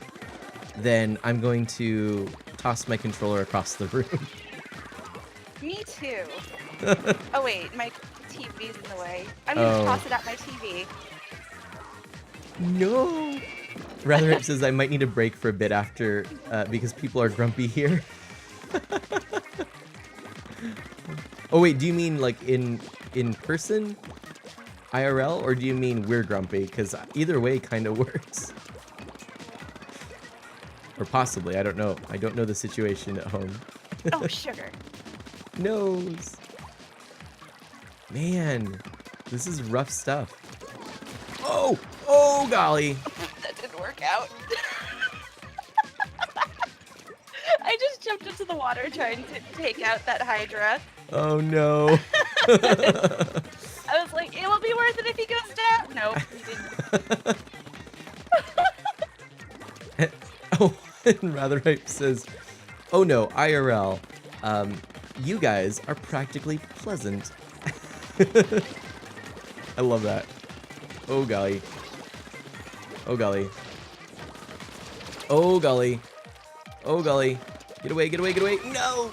then I'm going to toss my controller across the room. Me too. Oh wait, my TV's in the way. I'm gonna toss it at my TV. No. Rather, it says I might need a break for a bit after, because people are grumpy here. Oh wait, do you mean like in person? IRL? Or do you mean we're grumpy? Because either way kind of works. Or possibly, I don't know. I don't know the situation at home. Oh, sugar. Nose. Man, this is rough stuff. Oh! Oh, golly. That didn't work out. I just jumped into the water trying to take out that Hydra. Oh, no. I was like, it will be worth it if he goes down. Nope, he didn't. Oh, and Ratherite says, oh no, IRL. You guys are practically pleasant. I love that. Oh golly. Oh golly. Oh golly. Oh golly. Get away, get away, get away. No!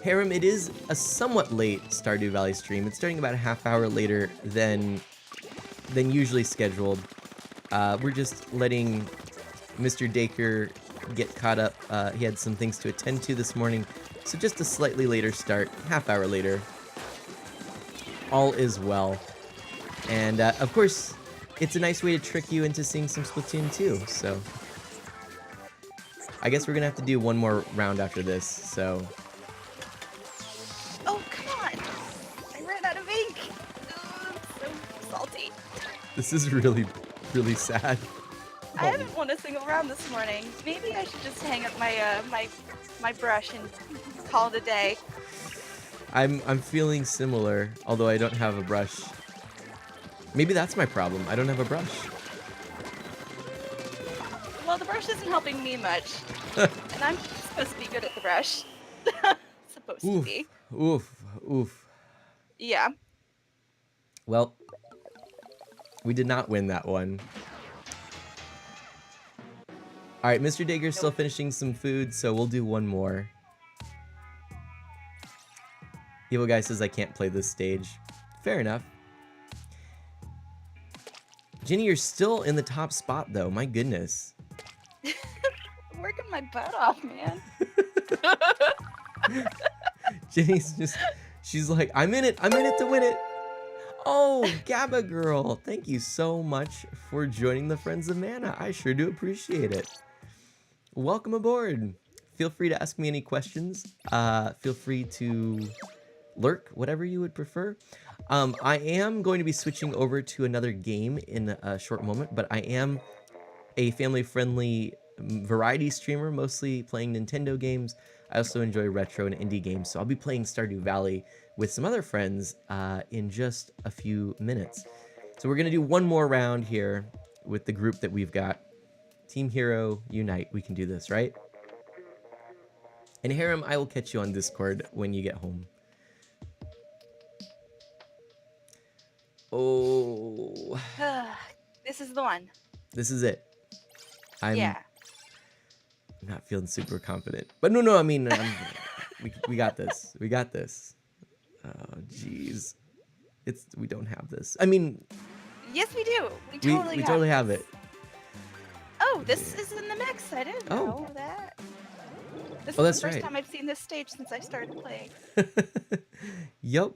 Harem, it is a somewhat late Stardew Valley stream. It's starting about a half hour later than usually scheduled. We're just letting Mr. Daker get caught up. He had some things to attend to this morning, so just a slightly later start, half hour later. All is well. And of course, it's a nice way to trick you into seeing some Splatoon 2, so I guess we're gonna have to do one more round after this, so... Oh, come on. I ran out of ink. Ugh, so salty. This is really, really sad. I haven't won a single round this morning. Maybe I should just hang up my my brush and call it a day. I'm feeling similar, although I don't have a brush. Maybe that's my problem. I don't have a brush. Well, the brush isn't helping me much. And I'm supposed to be good at the brush. Supposed to be. Oof, oof. Yeah. Well, we did not win that one. All right, Mr. Daker's still finishing some food, so we'll do one more. Evil Guy says I can't play this stage. Fair enough. Ginny, you're still in the top spot, though. My goodness. I'm working my butt off, man. Ginny's just, she's like, I'm in it to win it. Oh, Gabba Girl, thank you so much for joining the Friends of Mana. I sure do appreciate it. Welcome aboard. Feel free to ask me any questions. Feel free to lurk, whatever you would prefer. I am going to be switching over to another game in a short moment, but I am a family-friendly variety streamer, mostly playing Nintendo games. I also enjoy retro and indie games, so I'll be playing Stardew Valley with some other friends in just a few minutes. So we're going to do one more round here with the group that we've got. Team Hero, unite. We can do this, right? And Harem, I will catch you on Discord when you get home. Oh, This is the one. this is it. I'm Yeah. not feeling super confident. But no, I mean, we got this. We got this. Oh, jeez. We don't have this. I mean, Yes, we do. We we totally, totally have it. Oh, this is in the mix. I didn't Oh. know that. This Oh, is that's the first right. time I've seen this stage since I started playing. Yep.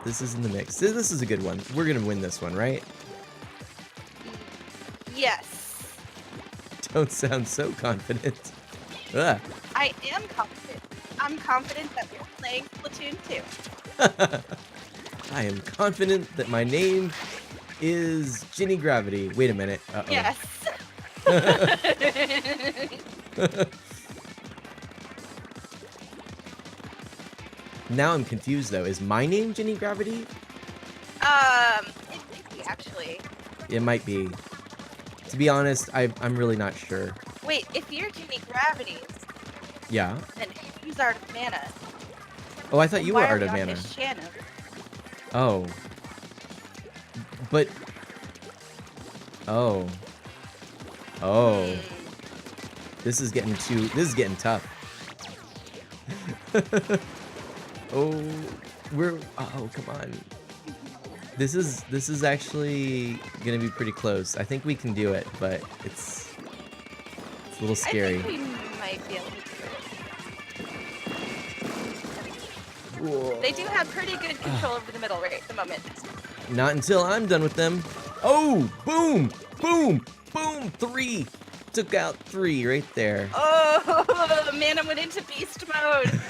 This is in the mix. This is a good one. We're gonna win this one, right? Yes. Don't sound so confident. Ugh. I am confident. I'm confident that we're playing Splatoon 2. I am confident that my name is Ginny Gravity. Wait a minute. Uh-oh. Yes. Now I'm confused though. Is my name Ginny Gravity? It might be actually. It might be. To be honest, I'm really not sure. Wait, if you're Jimmy Gravity, Yeah. then who's Art of Mana? Oh, I thought you were Why are Art we of on Mana. his channel? Oh. But. Oh. Oh. Hmm. This is getting tough. Oh, oh, come on. This is actually gonna be pretty close. I think we can do it, but it's a little scary. I think we might be able to do it. Whoa. They do have pretty good control over the middle right at the moment. Not until I'm done with them. Oh, boom, boom, boom, 3. Took out 3 right there. Oh, the mana went into beast mode.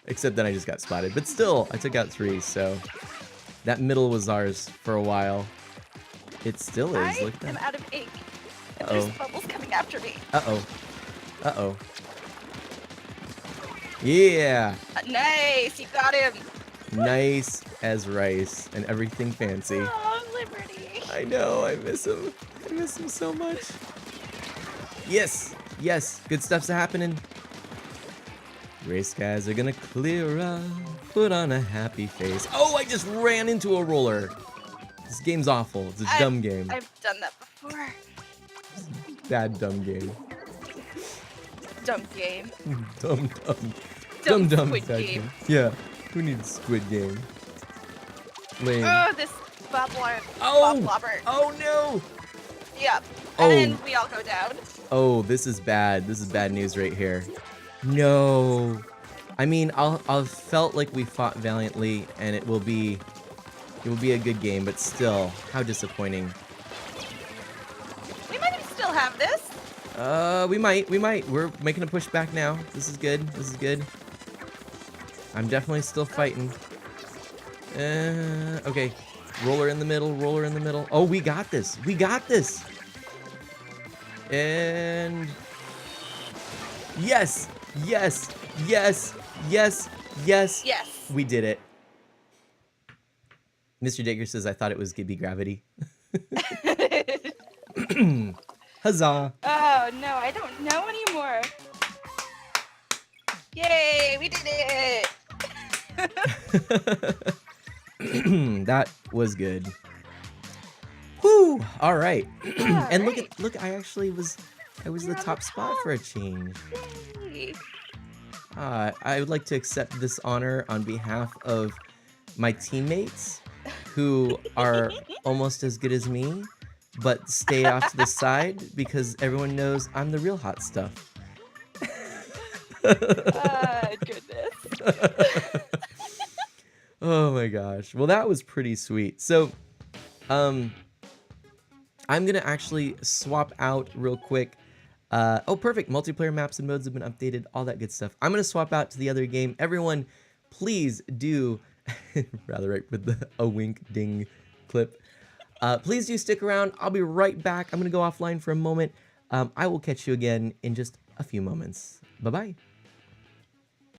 Except then I just got spotted. But still, I took out 3, so that middle was ours for a while. It still is. I Look at am that. out of ink. And Uh-oh. there's bubbles coming after me. Uh-oh. Uh-oh. Yeah. Nice, you got him. Nice as rice and everything fancy. Oh, Liberty. I know, I miss him. I miss him so much. Yes, yes, good stuff's happening. Race guys are gonna clear up, put on a happy face. Oh, I just ran into a roller. This game's awful. It's a dumb game. I've done that before. Bad dumb game. Dumb game. Dumb. Dumb Dumb Squid bad Game. Yeah, who needs Squid Game? Lame. Oh, this Bob Oh! Blobber. Oh no! Yep. Oh. And then we all go down. Oh, this is bad. This is bad news right here. No. I mean, I've felt like we fought valiantly, and it will be a good game, but still, how disappointing. We might still have this. We might. We're making a push back now. This is good. This is good. I'm definitely still fighting. Okay. Roller in the middle. Oh, we got this. We got this. And yes. Yes. We did it. Mr. Digger says, I thought it was Gibby Gravity. Huzzah. Oh, no, I don't know anymore. Yay, we did it. That was good. Whew. All right. And right. look, I was You're the on top the spot top. for a change. Yay. I would like to accept this honor on behalf of my teammates who are almost as good as me, but stay off to the side because everyone knows I'm the real hot stuff. Goodness. Oh my gosh. Well, that was pretty sweet. So, I'm gonna actually swap out real quick. Oh, perfect. Multiplayer maps and modes have been updated. All that good stuff. I'm gonna swap out to the other game. Everyone, please do, rather right with the a wink ding clip. Please do stick around. I'll be right back. I'm gonna go offline for a moment. I will catch you again in just a few moments. Bye bye.